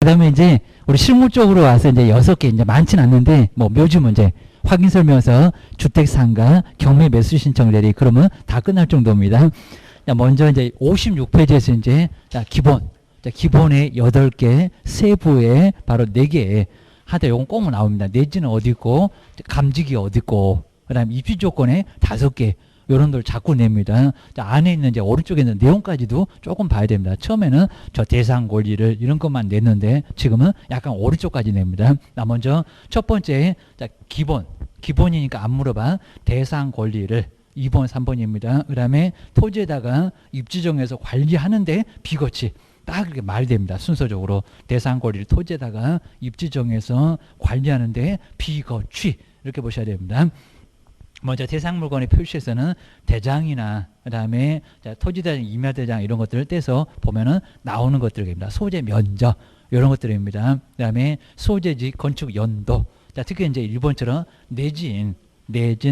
그다음에 이제 우리 실무 쪽으로 와서 이제 6개 이제 많진 않는데 뭐 묘지 문제, 확인 설명서, 주택 상가, 경매 매수 신청 대리 그러면 다 끝날 정도입니다. 자, 먼저 이제 56페이지에서 이제 자, 기본에 8개, 세부에 바로 4개 하다 요건 꼭 나옵니다. 내지는 어디 있고, 감지기 어디 있고, 그다음에 입지 조건에 5개. 요런 걸 자꾸 냅니다. 자, 안에 있는 이제 오른쪽에 있는 내용까지도 조금 봐야 됩니다. 처음에는 저 대상 권리를 이런 것만 냈는데 지금은 약간 오른쪽까지 냅니다. 나 먼저 첫 번째 자, 기본이니까 안 물어봐. 대상 권리를 2번, 3번입니다. 그 다음에 토지에다가 입지 정해서 관리하는데 비거치 딱 이렇게 말됩니다. 순서적으로 대상 권리를 토지에다가 입지 정해서 관리하는데 비거취 이렇게 보셔야 됩니다. 먼저 대상 물건의 표시에서는 대장이나 그다음에 토지대장, 임야대장 이런 것들을 떼서 보면은 나오는 것들입니다. 소재 면적 이런 것들입니다. 그다음에 소재지 건축 연도. 자, 특히 이제 일본처럼 내진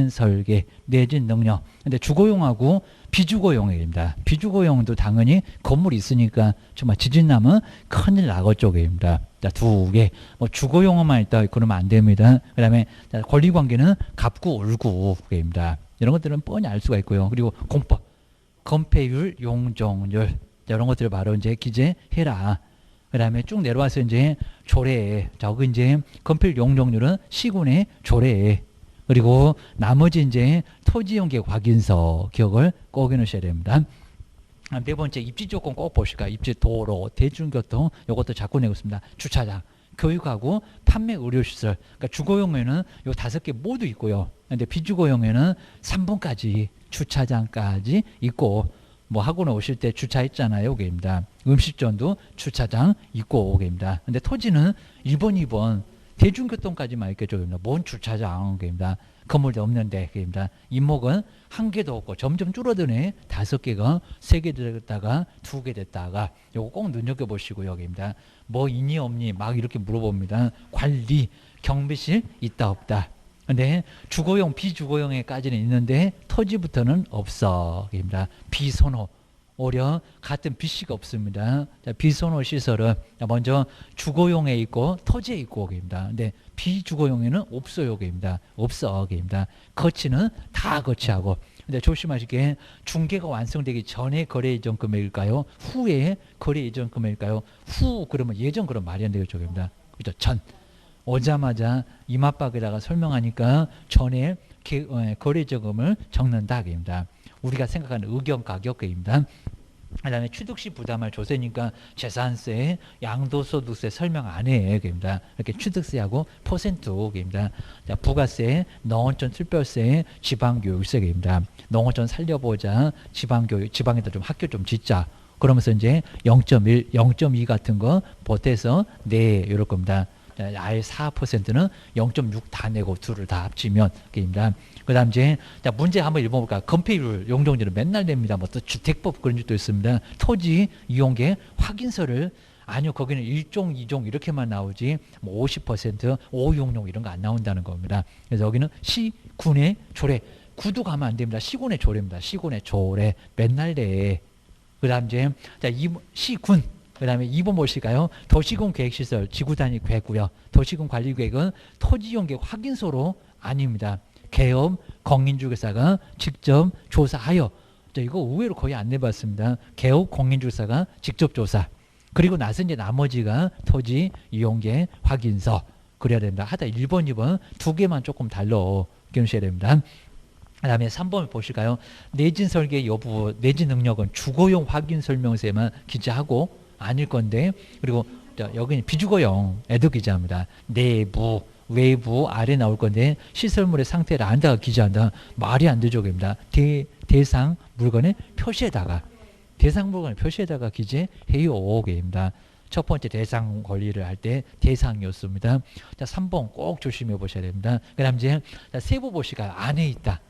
설계, 내진 능력. 근데 주거용하고 비주거용입니다. 비주거용도 당연히 건물이 있으니까 정말 지진 나면 큰일 나고 쪽입니다. 자, 2개. 뭐 주거용어만 있다 그러면 안 됩니다. 그다음에 권리관계는 갑구, 을구입니다. 이런 것들은 뻔히 알 수가 있고요. 그리고 공법, 건폐율, 용적률 이런 것들을 바로 이제 기재해라. 그다음에 쭉 내려와서 이제 조례. 저거 이제 건폐율, 용적률은 시군의 조례. 그리고 나머지 이제 토지용계 확인서 기억을 꼭 해놓으셔야 됩니다. 4번째 입지 조건 꼭 보실까요? 입지 도로, 대중교통 이것도 자꾸 내고 있습니다. 주차장, 교육하고 판매 의료시설. 그러니까 주거용에는 요 5개 모두 있고요. 근데 비주거용에는 3번까지 주차장까지 있고 뭐 학원 오실 때 주차했잖아요. 여기입니다. 음식점도 주차장 있고 오게입니다. 근데 토지는 1번, 2번 대중교통까지만 있게 쪽입니다. 뭔 주차장 입니다. 건물도 없는데 입니다. 인목은 1개도 없고 점점 줄어드네. 5개가 3개 됐다가 2개 됐다가 요거 꼭 눈여겨보시고 여기입니다. 뭐 있니 없니 막 이렇게 물어봅니다. 관리, 경비실 있다 없다. 근데 주거용, 비주거용에까지는 있는데 토지부터는 없어. 입니다. 비선호. 오히려 같은 BC가 없습니다. 자, 비선호 시설은 먼저 주거용에 있고 토지에 있고 여기입니다. 근데 비주거용에는 없어요. 여기입니다. 없어. 여기입니다. 거치는 다 거치하고. 근데 조심하시게 중개가 완성되기 전에 거래 예정 금액일까요? 후에 거래 예정 금액일까요? 후 그러면 예전 그런 말이 안 되겠죠. 여기입니다. 그죠? 전. 오자마자 이맛박에다가 설명하니까 전에 거래 예정금을 적는다. 여기입니다. 우리가 생각하는 의견 가격입니다. 그 다음에 취득시 부담할 조세니까 재산세, 양도소득세 설명 안 해. 입니다. 이렇게 취득세하고 퍼센트입니다. 자, 부가세, 농어촌 특별세, 지방교육세입니다. 농어촌 살려보자, 지방교육, 지방에다 좀 학교 좀 짓자. 그러면서 이제 0.1, 0.2 같은 거 보태서 네, 이럴 겁니다. 아예 4%는 0.6 다 내고 둘을 다 합치면 입니다. 그 다음 이제 자 문제 한번 읽어볼까요? 건폐율, 용적률은 맨날 냅니다. 뭐 또 주택법 그런 것도 있습니다. 토지 이용계 확인서를 아니요 거기는 1종, 2종 이렇게만 나오지 뭐 50%, 5용용 이런 거 안 나온다는 겁니다. 그래서 여기는 시군의 조례. 구도 가면 안 됩니다. 시군의 조례입니다. 시군의 조례 맨날 내. 그 다음 이제 자 시군. 그 다음에 2번 보실까요? 도시군 계획시설, 지구단위 계획구역. 도시군 관리계획은 토지용계 확인서로 아닙니다. 개업, 공인중개사가 직접 조사하여. 이거 의외로 거의 안 내봤습니다. 개업, 공인중개사가 직접 조사. 그리고 나서 이제 나머지가 토지 이용계 확인서. 그래야 됩니다. 하다 1번, 2번 2개만 조금 달러 끼우셔야 됩니다. 그 다음에 3번 보실까요? 내진 설계 여부, 내진 능력은 주거용 확인 설명서에만 기재하고 아닐 건데 그리고 여기는 비주거용 애도 기재합니다. 내부, 외부, 아래 나올 건데 시설물의 상태를 안다가 기재한다. 말이 안 되죠. 입니다. 대상 물건의 표시에다가 대상 물건의 표시에다가 기재해요. 입니다. 첫 번째 대상 권리를 할 때 대상 요소입니다. 자, 3번 꼭 조심해 보셔야 됩니다. 그 다음 이제 세부 보시가 안에 있다.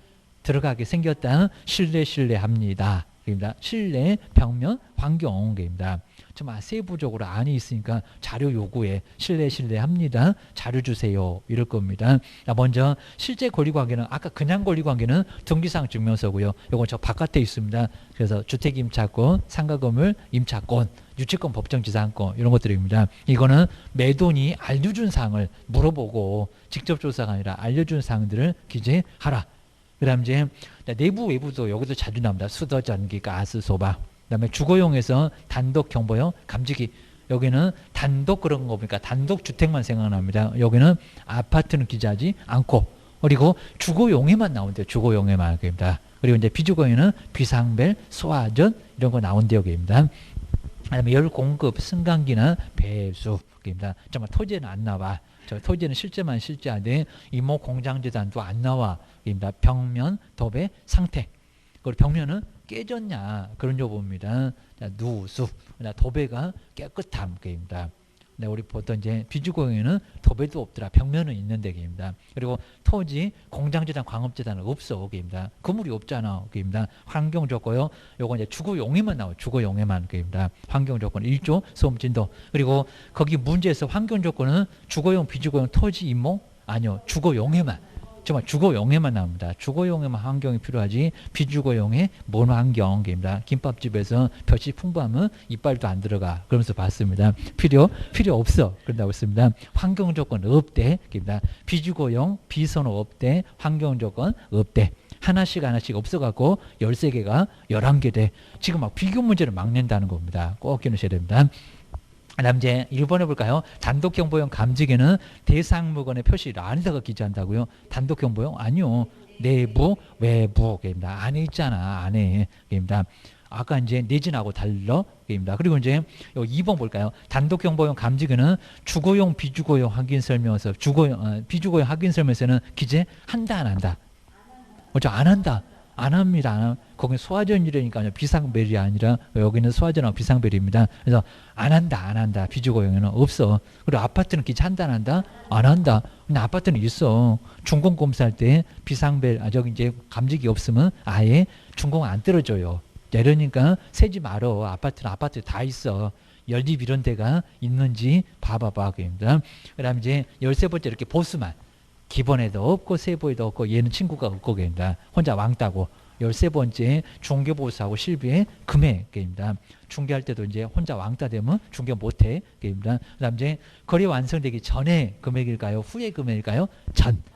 들어가게 생겼다. 실내합니다. 입니다. 실내, 벽면, 환경입니다. 좀 세부적으로 안이 있으니까 자료 요구에 실례합니다. 자료 주세요. 이럴 겁니다. 먼저 실제 권리관계는 아까 그냥 권리관계는 등기상 증명서고요. 요건 저 바깥에 있습니다. 그래서 주택임차권, 상가건물 임차권, 유치권, 법정지상권 이런 것들입니다. 이거는 매도인이 알려준 사항을 물어보고 직접 조사가 아니라 알려준 사항들을 기재하라. 그 다음 이제 내부 외부도 여기도 자주 나옵니다. 수도, 전기, 가스, 소방. 그 다음에 주거용에서 단독 경보용 감지기. 여기는 단독 그런 거 보니까 단독 주택만 생각납니다. 여기는 아파트는 기재하지 않고, 그리고 주거용에만 나온대요. 주거용에만. 여기입니다. 그리고 이제 비주거용에는 비상벨, 소화전 이런 거 나온대요. 여기입니다. 그다음에 열 공급, 승강기나 배수. 여기입니다. 정말 토지에는 안 나와. 저 토지는 실제만 실제하되 이모 공장재단도 안 나와. 여기입니다. 벽면, 도배, 상태. 그리고 벽면은 깨졌냐 그런 여부입니다. 누수, 도배가 깨끗함. 여기입니다. 네, 우리 보통 이제 비주거용에는 도배도 없더라. 벽면은 있는데 여기입니다. 그리고 토지, 공장재단, 광업재단은 없어. 여기입니다. 건물이 없잖아. 여기입니다. 환경조건요. 요거 이제 주거용에만 나와요. 주거용에만. 여기입니다. 환경조건 1조, 소음, 진도. 그리고 거기 문제에서 환경조건은 주거용, 비주거용, 토지, 임목 아니요. 주거용에만. 정말 주거용에만 나옵니다. 주거용에만 환경이 필요하지 비주거용에 뭔 환경입니다. 김밥집에서 볕이 풍부하면 이빨도 안 들어가. 그러면서 봤습니다. 필요 없어. 그런다고 했습니다. 환경 조건 없대. 비주거용 비선호 없대. 환경 조건 없대. 하나씩 없어갖고 13개가 11개 돼. 지금 막 비교 문제를 막 낸다는 겁니다. 꼭 기억하셔야 됩니다. 그다음 이제 1번 해볼까요? 단독경보용 감지기는 대상물건의 표시를 안에다가 기재한다고요? 단독경보용? 아니요. 내부, 외부. 입니다. 안에 있잖아. 안에. 입니다. 아까 이제 내진하고 달러. 입니다. 그리고 이제 2번 볼까요? 단독경보용 감지기는 주거용, 비주거용 확인설명서, 비주거용 확인설명서는 기재한다, 안 한다? 그렇죠? 안 한다. 안 합니다. 안 합니다. 거기는 소화전이라니까요. 비상벨이 아니라 여기는 소화전하고 비상벨입니다. 그래서 안 한다. 비주거용에는 없어. 그리고 아파트는 기재한다, 안 한다? 안 한다. 근데 아파트는 있어. 준공검사할 때 비상벨, 저기 이제 감지기 없으면 아예 준공 안 떨어져요. 이러니까 세지 말어. 아파트는 아파트 다 있어. 연립 이런 데가 있는지 봐봐봐. 그입니다. 그다음 이제 13번째 이렇게 보수만. 기본에도 없고 세부에도 없고 얘는 친구가 없고 그입니다. 혼자 왕따고. 13번째 중개보수하고 실비의 금액입니다. 중개할 때도 이제 혼자 왕따 되면 중개 못해. 입니다. 그다음 이제 거래 완성되기 전에 금액일까요? 후에 금액일까요?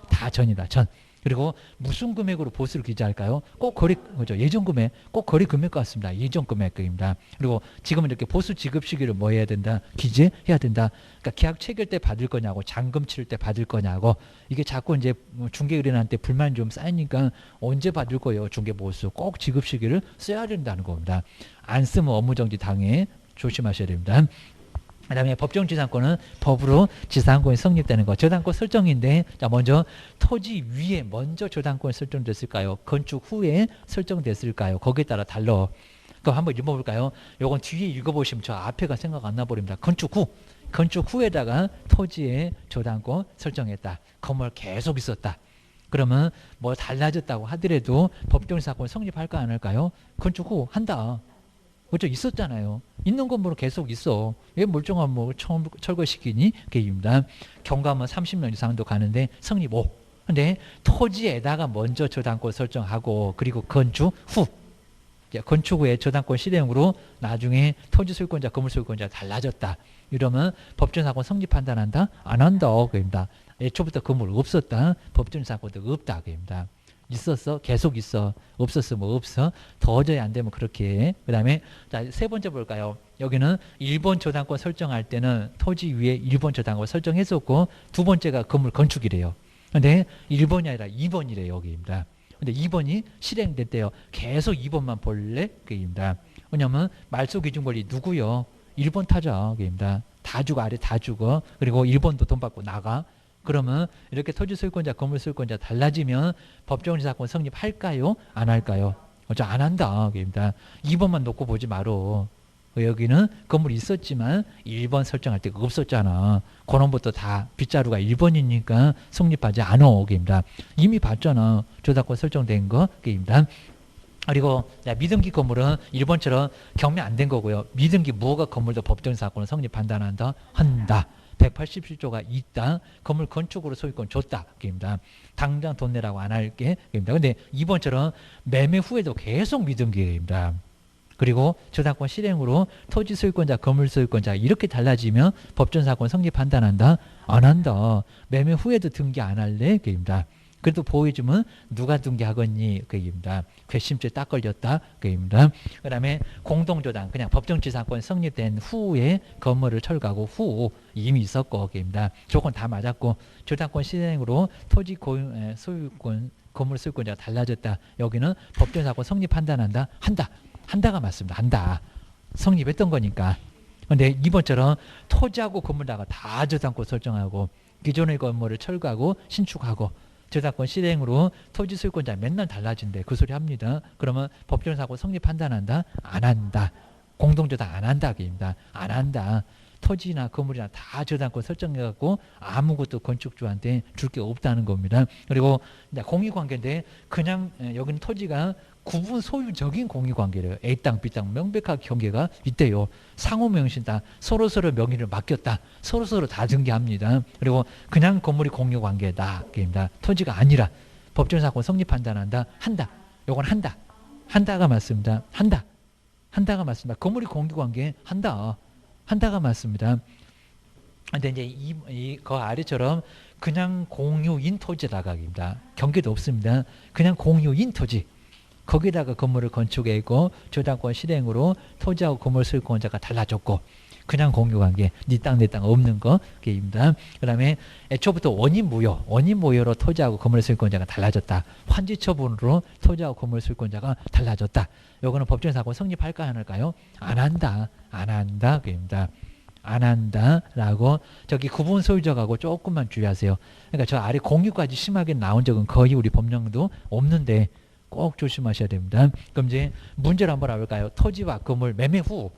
다 전이다. 전. 그리고 무슨 금액으로 보수를 기재할까요? 꼭 거래, 그죠? 예전 금액, 꼭 거래 금액 같습니다. 예전 금액입니다. 그리고 지금은 이렇게 보수 지급 시기를 뭐 해야 된다? 기재해야 된다. 그러니까 계약 체결 때 받을 거냐고, 잔금 치를 때 받을 거냐고, 이게 자꾸 이제 중개 의뢰인한테 불만이 좀 쌓이니까 언제 받을 거예요? 중개 보수. 꼭 지급 시기를 써야 된다는 겁니다. 안 쓰면 업무정지 당해. 조심하셔야 됩니다. 그 다음에 법정지상권은 법으로 지상권이 성립되는 거. 저당권 설정인데, 자, 먼저 토지 위에 먼저 저당권이 설정됐을까요? 건축 후에 설정됐을까요? 거기에 따라 달라. 그럼 한번 읽어볼까요? 요건 뒤에 읽어보시면 저 앞에가 생각 안 나버립니다. 건축 후에다가 토지에 저당권 설정했다. 건물 계속 있었다. 그러면 뭐 달라졌다고 하더라도 법정지상권 성립할까 안 할까요? 건축 후 한다. 그렇죠? 있었잖아요. 있는 건물은 계속 있어. 왜 멀쩡한 뭐 철거시키니? 그입니다. 경감은 30년 이상도 가는데 성립 5. 근데 토지에다가 먼저 저당권 설정하고 그리고 건축 후에 저당권 실행으로 나중에 토지 소유권자, 건물 소유권자 달라졌다. 이러면 법정사건 성립한다, 안 한다? 안 한다. 그입니다. 애초부터 건물 없었다. 법정사건도 없다. 그입니다. 있었어? 계속 있어. 없었어? 뭐 없어? 도저히 안 되면 그렇게 해. 그 다음에 세 번째 볼까요? 여기는 1번 저당권 설정할 때는 토지 위에 1번 저당권 설정했었고 두 번째가 건물 건축이래요. 근데 1번이 아니라 2번이래요. 여기입니다. 근데 2번이 실행됐대요. 계속 2번만 볼래? 그입니다. 왜냐면 말소기준권리 누구요? 1번 타자. 그입니다. 다 주고 아래 다 주고 그리고 1번도 돈 받고 나가. 그러면 이렇게 토지 소유권자, 건물 소유권자 달라지면 법정지상권 성립할까요? 안 할까요? 안 한다. 그입니다. 2번만 놓고 보지 마로. 여기는 건물이 있었지만 1번 설정할 때가 없었잖아. 그놈부터 다 빗자루가 1번이니까 성립하지 않아. 그입니다. 이미 봤잖아. 저당권 설정된 거. 그입니다. 그리고 미등기 건물은 1번처럼 경매 안 된 거고요. 미등기 무허가 건물도 법정사건을 성립 판단한다. 한다. 187조가 있다. 건물 건축으로 소유권 줬다. 입니다. 당장 돈 내라고 안 할게. 입니다. 근데 2번처럼 매매 후에도 계속 미등기입니다. 그리고 저당권 실행으로 토지 소유권자, 건물 소유권자 이렇게 달라지면 법정사건 성립 판단한다. 안 한다. 매매 후에도 등기 안 할래. 입니다. 그래도 보호해주면 누가 등기하겠니? 그 얘기입니다. 괘씸죄 딱 걸렸다. 그 얘기입니다. 그 다음에 공동저당, 그냥 법정지상권 성립된 후에 건물을 철거하고 후 이미 있었고, 그 얘기입니다. 조건 다 맞았고, 저당권 실행으로 토지 소유권, 건물 소유권자가 달라졌다. 여기는 법정사건 성립 판단한다. 한다. 한다가 맞습니다. 한다. 성립했던 거니까. 근데 이번처럼 토지하고 건물다가 다 저당권 설정하고, 기존의 건물을 철거하고 신축하고, 저당권 실행으로 토지 소유권자 맨날 달라진대. 그 소리 합니다. 그러면 법정사고 성립 판단한다? 안 한다. 공동저당 안 한다. 입니다. 안 한다. 토지나 건물이나 다 저당권 설정해갖고 아무것도 건축주한테 줄 게 없다는 겁니다. 그리고 공유관계인데 그냥 여기는 토지가 구분 소유적인 공유관계래요. A땅, B땅 명백하게 경계가 있대요. 상호명신 다 서로서로 명의를 맡겼다. 서로서로 다 등기합니다. 그리고 그냥 건물이 공유관계다. 입니다. 토지가 아니라 법정사건 성립 판단한다. 한다. 요건 한다. 한다가 맞습니다. 한다. 한다가 맞습니다. 건물이 공유관계 한다. 한다가 맞습니다. 근데 이제 그 아래처럼 그냥 공유인 토지다가입니다. 경계도 없습니다. 그냥 공유인 토지. 거기다가 건물을 건축했고 저당권 실행으로 토지하고 건물 소유권자가 달라졌고 그냥 공유관계 네 땅 내 땅 없는 거입니다. 그 다음에 애초부터 원인무효로 토지하고 건물 소유권자가 달라졌다. 환지처분으로 토지하고 건물 소유권자가 달라졌다. 요거는 법정사건 성립할까 안 할까요? 안 한다. 안 한다. 그입니다. 안 한다라고 저기 구분 소유적하고 조금만 주의하세요. 그러니까 저 아래 공유까지 심하게 나온 적은 거의 우리 법령도 없는데 꼭 조심하셔야 됩니다. 그럼 이제 문제를 한번 알아볼까요? 토지와 건물 매매 후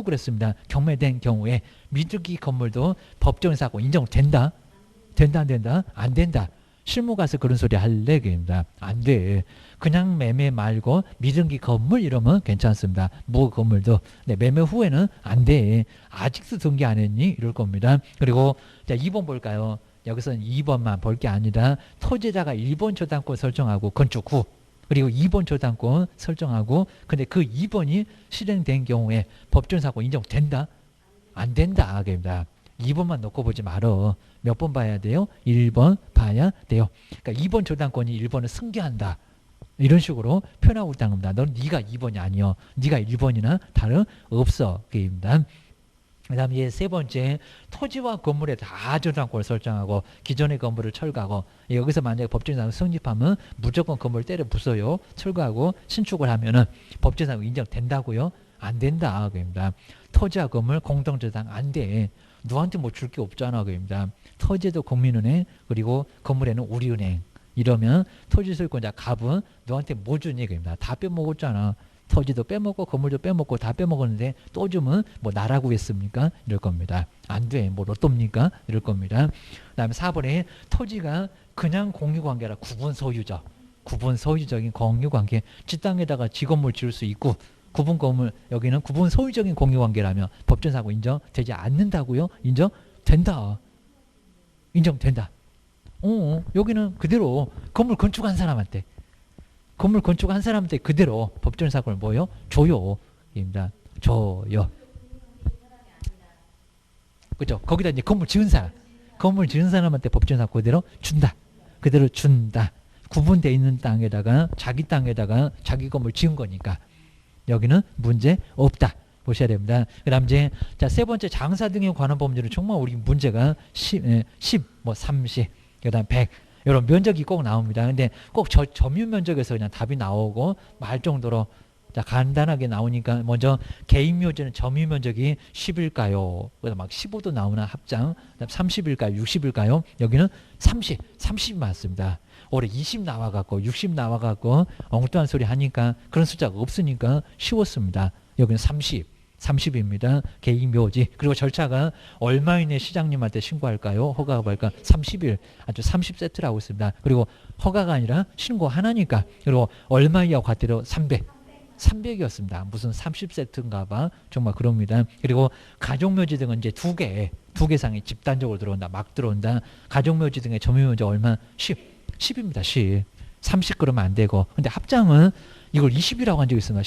그랬습니다. 경매된 경우에 미등기 건물도 법정사고 인정된다? 된다 안 된다? 안 된다. 실무 가서 그런 소리 할래? 그입니다. 안 돼. 그냥 매매 말고 미등기 건물 이러면 괜찮습니다. 뭐 건물도. 네, 매매 후에는 안 돼. 아직도 등기 안 했니? 이럴 겁니다. 그리고 자 2번 볼까요? 여기서는 2번만 볼 게 아니라 토지자가 1번 저당권 설정하고 건축 후 그리고 2번 저당권 설정하고 근데 그 2번이 실행된 경우에 법정사고 인정된다? 안 된다. 그입니다. 2번만 놓고 보지 말어. 몇 번 봐야 돼요? 1번 봐야 돼요. 그러니까 2번 저당권이 1번을 승계한다. 이런 식으로 표현하고 있다는 겁니다. 넌 네가 2번이 아니여. 네가 1번이나 다름 없어. 그입니다. 그 다음에 세 번째 토지와 건물에 다 저당권을 설정하고 기존의 건물을 철거하고 여기서 만약에 법정사고 성립하면 무조건 건물 때려 부숴요. 철거하고 신축을 하면은 법정사고 인정된다고요? 안 된다. 그입니다. 토지와 건물 공동저당 안 돼. 누구한테 뭐 줄 게 없잖아. 그입니다. 토지도 국민은행 그리고 건물에는 우리은행 이러면 토지 소유권자 갑은 너한테 뭐 주니? 그입니다. 다 빼먹었잖아. 토지도 빼먹고 건물도 빼먹고 다 빼먹었는데 또 주면 뭐 나라고 했습니까? 이럴 겁니다. 안 돼. 뭐 로또입니까? 이럴 겁니다. 그 다음에 4번에 토지가 그냥 공유관계라 구분 소유적인 공유관계 지 땅에다가 지 건물 지을 수 있고 구분 건물 여기는 구분 소유적인 공유관계라면 법정사고 인정되지 않는다고요? 인정된다. 인정된다. 여기는 그대로 건물 건축한 사람한테 그대로 법정사건을 뭐요? 줘요. 입니다. 줘요. 그죠? 거기다 이제 건물 지은 사람한테 법정사건 그대로 준다. 구분되어 있는 땅에다가 자기 건물 지은 거니까 여기는 문제 없다. 보셔야 됩니다. 그 다음 이제 세 번째 장사 등에 관한 법률은 정말 우리 문제가 10, 30, 그 다음 100 이런 면적이 꼭 나옵니다. 근데 꼭 점유 면적에서 그냥 답이 나오고 말 정도로 자 간단하게 나오니까 먼저 개인 묘지는 점유 면적이 10일까요? 그다음 막 15도 나오나 합장 30일까요? 60일까요? 여기는 30 맞습니다. 올해 20 나와갖고 60 나와갖고 엉뚱한 소리 하니까 그런 숫자가 없으니까 쉬웠습니다. 여기는 30 30입니다. 개인 묘지. 그리고 절차가 얼마 이내 시장님한테 신고할까요? 허가가 뭘까? 30일. 아주 30세트라고 있습니다. 그리고 허가가 아니라 신고 하나니까. 그리고 얼마 이하 과태료 300. 300이었습니다. 무슨 30세트인가 봐. 정말 그럽니다. 그리고 가족묘지 등은 이제 두 개 상이 집단적으로 들어온다. 막 들어온다. 가족묘지 등의 점유묘지 얼마? 10입니다. 10. 30 그러면 안 되고. 근데 합장은 이걸 20이라고 한 적이 있습니다.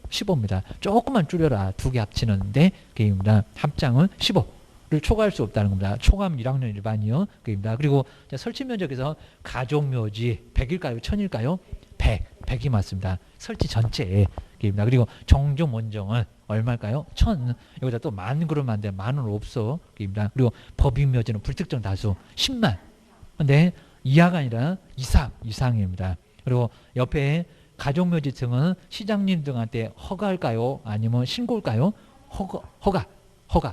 15입니다. 조금만 줄여라. 두 개 합치는데 그입니다. 합장은 15를 초과할 수 없다는 겁니다. 초과하면 1학년 일반이요. 그입니다. 그리고 설치 면적에서 가족묘지 100일까요? 1000일까요? 100이 맞습니다. 설치 전체에. 그입니다. 그리고 정종 원정은 얼마일까요? 1000. 여기다 또 만 그러면 안 돼. 만은 없어. 그입니다. 그리고 법인묘지는 불특정 다수 10만. 근데 이하가 아니라 이상입니다. 그리고 옆에 가족묘지 등은 시장님 등한테 허가할까요? 아니면 신고할까요? 허가.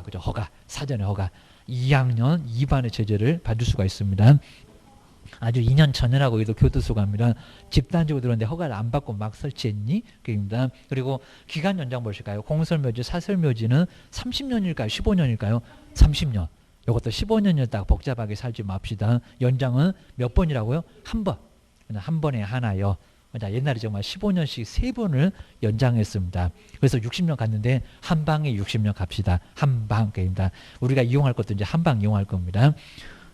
그죠? 허가. 사전에 허가. 2학년 2반의 제재를 받을 수가 있습니다. 아주 2년 전이라고 해도 교도소갑니다. 집단적으로 들었는데 허가를 안 받고 막 설치했니? 그입니다. 그리고 기간 연장 보실까요? 공설묘지, 사설묘지는 30년일까요? 15년일까요? 30년. 이것도 15년이었다가 복잡하게 살지 맙시다. 연장은 몇 번이라고요? 한 번. 한 번에 하나요. 자, 옛날에 정말 15년씩 3번을 연장했습니다. 그래서 60년 갔는데 한 방에 60년 갑시다. 한 방입니다. 우리가 이용할 것도 이제 한 방 이용할 겁니다.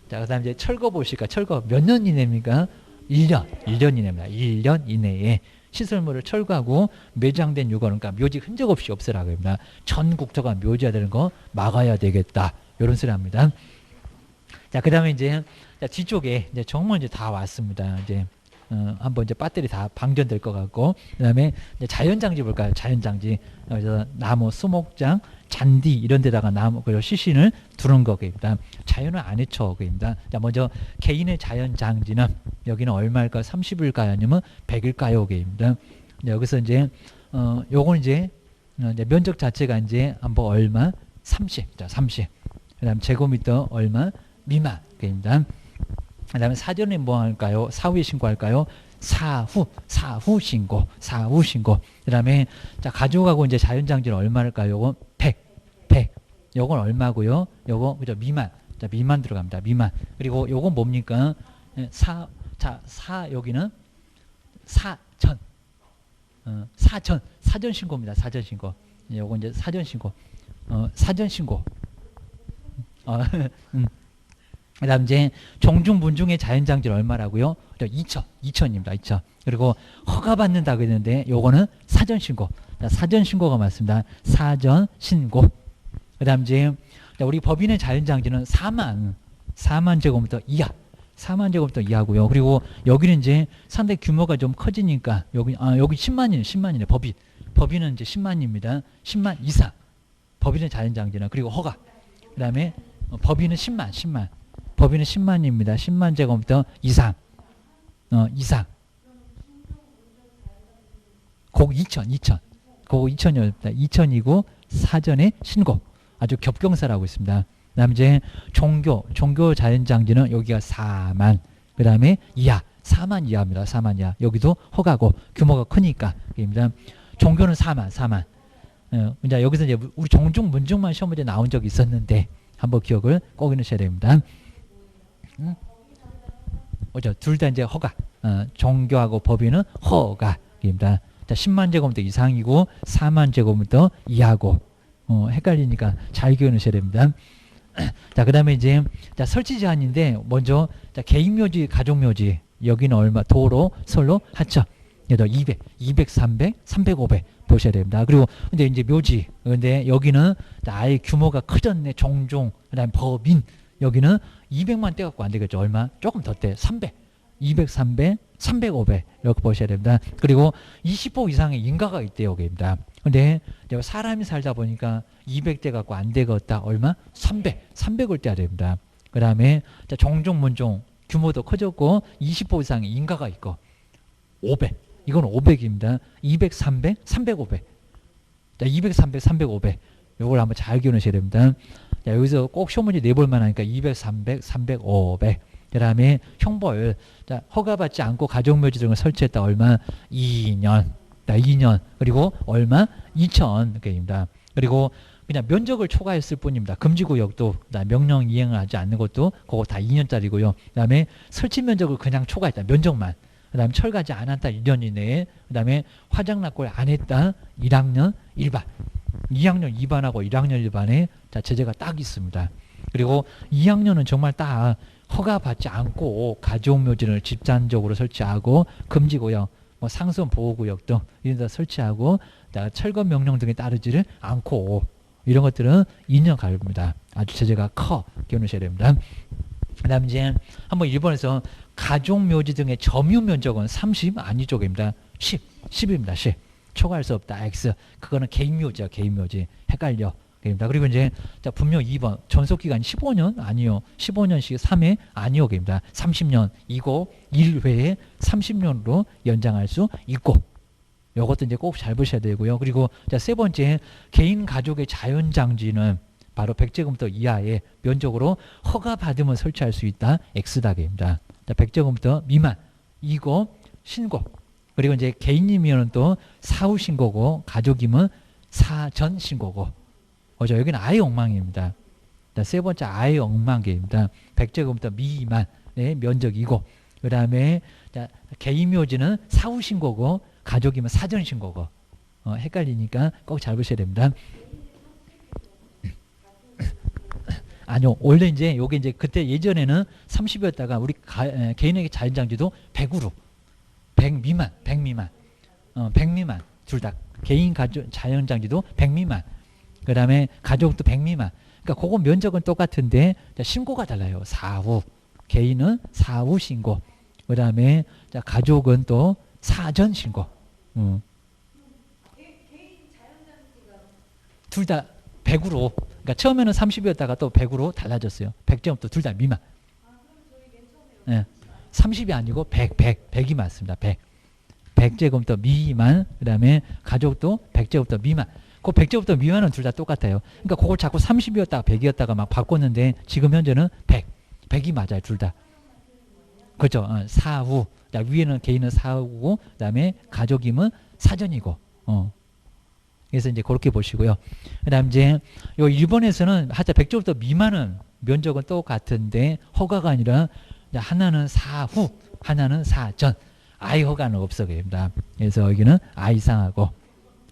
자, 그 다음 이제 철거 보실까? 철거 몇 년 이내입니까? 1년 이내입니다. 1년 이내에 시설물을 철거하고 매장된 유거는 그러니까 묘지 흔적 없이 없애라고 합니다. 전 국토가 묘지화 되는 거 막아야 되겠다. 이런 소리 합니다. 자, 그 다음에 이제 뒤쪽에 이제 정말 이제 다 왔습니다. 이제 한번 이제 배터리 다 방전될 것 같고, 그 다음에 자연장지 볼까요? 자연장지. 그래서 나무, 수목장, 잔디 이런 데다가 나무, 그리고 시신을 두는 거입니다. 자연은 안 해쳐 거입니다. 자, 먼저 개인의 자연장지는 여기는 얼마일까요? 30일까요? 아니면 100일까요? 거입니다. 여기서 이제, 요건 이제 면적 자체가 이제 한번 얼마? 30. 자, 30. 그 다음 제곱미터 얼마? 미만. 거입니다. 그 다음에 사전에 뭐 할까요? 사후에 신고할까요? 사후 신고. 그 다음에 자, 가족하고 이제 자연장지는 얼마일까요? 요건 100. 요건 얼마고요? 요거, 그죠? 미만. 자, 미만 들어갑니다. 미만. 그리고 요건 뭡니까? 여기는 사전 신고입니다. 사전 신고. 요건 이제 사전 신고. 사전 신고. 그 다음 이제 종중문중의 자연장지는 얼마라고요? 2천입니다. 2천. 그리고 허가받는다고 했는데 요거는 사전신고. 사전신고가 맞습니다. 사전신고. 그 다음 이제 우리 법인의 자연장지는 4만 제곱미터 이하. 4만 제곱미터 이하고요. 그리고 여기는 이제 상당히 규모가 좀 커지니까 여기 10만이네. 법인은 이제 10만입니다. 10만 이상. 법인의 자연장지는. 그리고 허가. 그 다음에 법인은 10만. 법인은 10만입니다. 10만 제곱미터 이상. 이상. 그거 2천. 그거 2천이었다. 2천이고 사전에 신고. 아주 겹경사라고 있습니다. 그 다음에 이제 종교 자연장지는 여기가 4만. 그 다음에 이하. 4만 이하입니다. 4만 이하. 여기도 허가고 규모가 크니까. 입니다. 종교는 4만. 이제 여기서 이제 우리 종중 문중만 시험 문제 나온 적이 있었는데 한번 기억을 꼭 해놓으셔야 됩니다. 그죠? 둘 다 이제 허가. 종교하고 법인은 허가입니다. 자, 10만 제곱미터 이상이고 4만 제곱미터 이하고. 헷갈리니까 잘 기억해 놓으셔야 됩니다. 자, 그 다음에 이제 설치 제한인데 먼저 개인묘지, 가족묘지 여기는 얼마? 도로, 선로, 하천. 200, 300, 500 보셔야 됩니다. 그리고 근데 이제 묘지. 근데 여기는 아예 규모가 커졌네. 종종. 그다음에 법인. 여기는 200만 대 갖고 안 되겠죠. 얼마? 조금 더 돼. 300. 200, 300, 300, 500 이렇게 보셔야 됩니다. 그리고 20호 이상의 인가가 있대요. 여기입니다. 근데 사람이 살다 보니까 200대 갖고 안 되겠다. 얼마? 300을 떼야 됩니다. 그 다음에 종종 문종 규모도 커졌고 20호 이상의 인가가 있고 500. 이건 500입니다. 200, 300, 300, 500. 자, 200, 300, 300, 500. 요걸 한번 잘 기억하셔야 됩니다. 자, 여기서 꼭 시험 문제 내볼 만하니까 200, 300, 300, 500. 그 다음에 형벌. 자, 허가받지 않고 가족묘지 등을 설치했다. 얼마? 2년. 2년. 그리고 얼마? 2,000개입니다. 그리고 그냥 면적을 초과했을 뿐입니다. 금지구역도 명령 이행하지 않는 것도 그거 다 2년짜리고요. 그다음에 설치 면적을 그냥 초과했다. 면적만. 그다음에 철거하지 않았다. 1년 이내에. 그다음에 화장 낙골 안 했다. 1학년 1반. 2학년 2반하고 1학년 1반에 제재가 딱 있습니다. 그리고 2학년은 정말 딱 허가받지 않고 가족묘지를 집단적으로 설치하고 금지구역, 뭐 상수원 보호구역 등 이런 데 설치하고 철거 명령 등에 따르지를 않고 이런 것들은 2년 가입니다. 아주 제재가 커 기억하셔야 됩니다. 그 다음 이제 한번 일본에서 가족묘지 등의 점유 면적은 30 아니쪽입니다. 10입니다. 10. 초과할 수 없다. X. 그거는 개인묘지야. 개인묘지. 헷갈려. 그리고 이제 분명 2번 전속기간이 15년 아니요. 15년씩 3회 아니요. 30년이고 1회에 30년으로 연장할 수 있고 이것도 이제 꼭 잘 보셔야 되고요. 그리고 세 번째 개인 가족의 자연장지는 바로 100제곱미터 이하의 면적으로 허가받으면 설치할 수 있다. X다입니다. 100제곱미터 미만 이고 신고. 그리고 이제 개인이면 또 사후 신고고 가족이면 사전 신고고. 여기는 아예 엉망입니다. 세 번째 아예 엉망계입니다. 100제곱미터 미만의 면적이고 그 다음에 개인묘지는 사후 신고고 가족이면 사전 신고고 헷갈리니까 꼭 잘 보셔야 됩니다. 아니요. 원래 이제 요게 이제 그때 예전에는 30이었다가 우리 개인에게 자연장지도 100으로 100 미만 100 미만 100 미만 둘 다 개인 가족 자연장지도 100 미만 그 다음에 가족도 100 미만 그러니까 그거 면적은 똑같은데 신고가 달라요. 사후 개인은 사후 신고 그 다음에 가족은 또 사전 신고 둘 다 100으로 그러니까 처음에는 30이었다가 또 100으로 달라졌어요. 100제곱미터 둘 다 미만. 네. 30이 아니고 100이 맞습니다. 100제곱미터 미만 그 다음에 가족도 100제곱미터 미만 그 100제곱미터 미만은 둘 다 똑같아요. 그러니까 그걸 자꾸 30이었다가 100이었다가 막 바꿨는데 지금 현재는 100이 맞아요. 둘 다. 그렇죠. 사후 위에는 개인은 사후고 그 다음에 가족이면 사전이고 그래서 이제 그렇게 보시고요. 그 다음 이제 요 일본에서는 하여튼 100제곱미터 미만은 면적은 똑같은데 허가가 아니라 하나는 사후 하나는 사전 아예 허가는 없어 그럽니다. 그래서 여기는 아 이상하고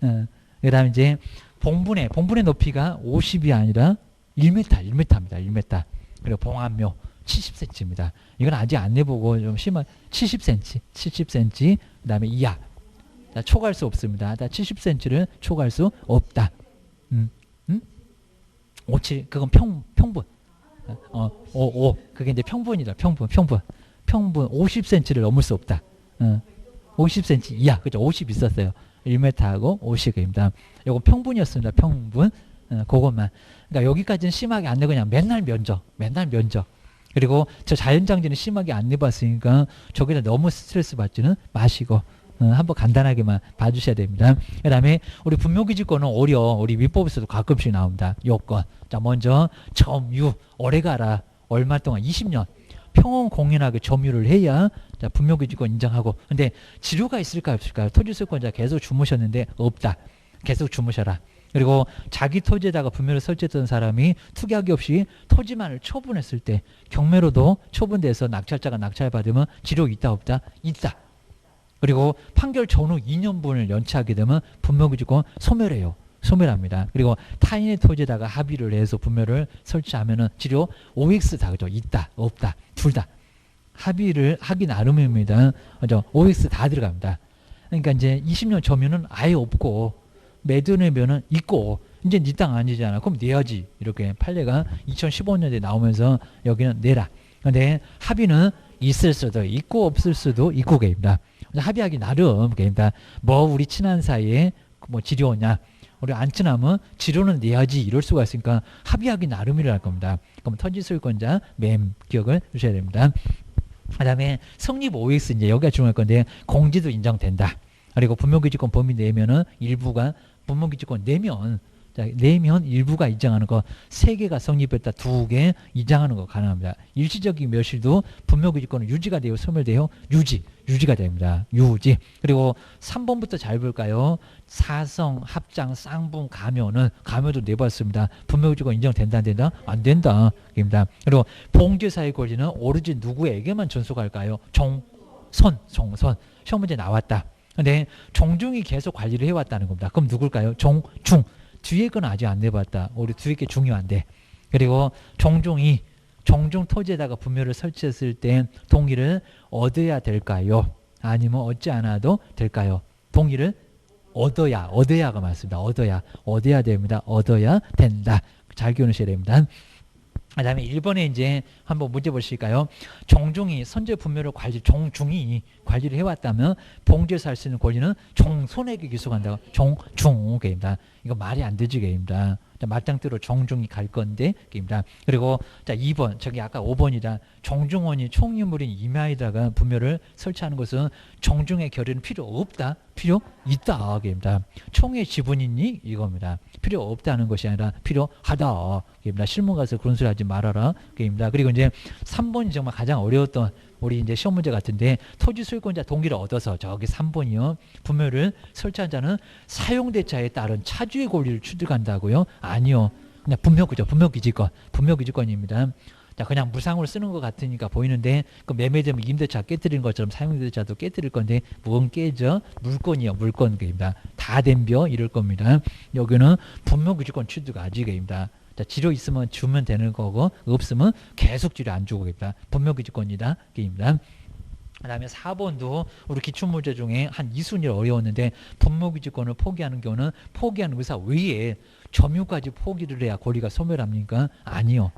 그 다음에 이제 봉분의 높이가 50이 아니라 1m입니다. 1m. 그리고 봉합묘 70cm입니다. 이건 아직 안 내보고 좀 심한 70cm 그 다음에 이하 초과할 수 없습니다. 70cm를 초과할 수 없다. 57 그건 평분. 그게 이제 평분이다. 평분 50cm를 넘을 수 없다. 50cm 이하 그죠? 50 있었어요. 1m하고 50입니다. 이건 평분이었습니다. 평분 그것만. 그러니까 여기까지는 심하게 안 내고 그냥 맨날 면적. 그리고 저 자연장지는 심하게 안 내봤으니까 저기다 너무 스트레스 받지는 마시고 한번 간단하게만 봐주셔야 됩니다. 그 다음에 우리 분묘기지권은 우리 민법에서도 가끔씩 나옵니다. 요건. 자 먼저 점유 오래가라 얼마 동안 20년 평온공연하게 점유를 해야 자 분묘기지권 인정하고. 근데 지료가 있을까요 없을까요? 토지소유권자 계속 주무셨는데 없다. 계속 주무셔라. 그리고 자기 토지에다가 분묘를 설치했던 사람이 특약이 없이 토지만을 처분했을 때 경매로도 처분돼서 낙찰자가 낙찰받으면 지료 있다 없다? 있다. 그리고 판결 전후 2년분을 연체하게 되면 분묘기지권 소멸해요. 소멸합니다. 그리고 타인의 토지에다가 합의를 해서 분묘를 설치하면은 지료 OX 다 그죠? 있다 없다 둘 다 합의를 하기 나름입니다. 그죠? OX 다 들어갑니다. 그러니까 이제 20년 점유는 아예 없고 매도내면은 있고 이제 네 땅 아니잖아. 그럼 내야지. 이렇게 판례가 2015년에 나오면서 여기는 내라. 근데 합의는 있을 수도 있고 없을 수도 있고 게입니다. 합의하기 나름 게입니다. 뭐 우리 친한 사이에 뭐 지료냐 우리 안 친하면 지료는 내야지 이럴 수가 있으니까 합의하기 나름이라 할 겁니다. 그럼 토지소유권자 맴 기억을 주셔야 됩니다. 그 다음에 성립 OX 이제 여기가 중요할 건데 공지도 인정된다. 그리고 분묘기지권 범위 내면은 일부가 분묘기지권 내면 자, 내면 일부가 이장하는 거, 3개가 성립했다, 2개 이장하는 거 가능합니다. 일시적인 멸실도 분묘기지권은 유지가 돼요, 소멸돼요? 유지가 됩니다. 유지. 그리고 3번부터 잘 볼까요? 사성, 합장, 쌍분, 가묘도 내봤습니다. 분묘기지권 인정된다, 안 된다? 안 된다. 입니다. 그리고 봉제사의 권리는 오로지 누구에게만 전속할까요? 종선. 시험 문제 나왔다. 근데 종중이 계속 관리를 해왔다는 겁니다. 그럼 누굴까요? 중. 뒤에 건 아직 안 내봤다. 우리 뒤에 게 중요한데. 그리고 종중이 종중 토지에다가 분묘를 설치했을 때 동의를 얻어야 될까요? 아니면 얻지 않아도 될까요? 동의를 얻어야가 맞습니다. 얻어야 됩니다. 얻어야 된다. 잘 기억하셔야 됩니다. 그 다음에 1번에 이제 한번 문제 보실까요? 종중이 선제 분묘를 종중이 관리를 해왔다면 봉제에서 할 수 있는 권리는 종손에게 기속한다고. 종중입니다. 이거 말이 안 되지, 게임입니다. 말장대로 종중이 갈 건데, 게임입니다. 그리고 자 2번, 저기 아까 5번이다. 종중원이 총유물인 임야에다가 분묘를 설치하는 것은 종중의 결의는 필요 없다. 필요 있다. 게임입니다. 총의 지분이니 이겁니다. 필요 없다는 것이 아니라 필요하다. 게임입니다. 실무 가서 그런 소리 하지 말아라. 게임입니다. 그리고 이제 3번이 정말 가장 어려웠던 우리 이제 시험 문제 같은데, 토지 소유권자 동의를 얻어서 저기 3번이요. 분묘를 설치한 자는 사용대차에 따른 차주의 권리를 취득한다고요? 아니요. 그냥 분묘기지권입니다. 자, 그냥 무상으로 쓰는 것 같으니까 보이는데, 그 매매되면 임대차 깨뜨리는 것처럼 사용대차도 깨뜨릴 건데, 뭔 깨져? 물건이요. 물건입니다. 다 댐벼 이럴 겁니다. 여기는 분묘기지권 취득 아직입니다. 자, 지료 있으면 주면 되는 거고, 없으면 계속 지료 안 주고 있다. 분묘기지권이다. 게임입니다. 그 다음에 4번도 우리 기출문제 중에 한 2순위 어려웠는데, 분묘기지권을 포기하는 경우는 포기하는 의사 외에 점유까지 포기를 해야 권리가 소멸합니까? 아니요.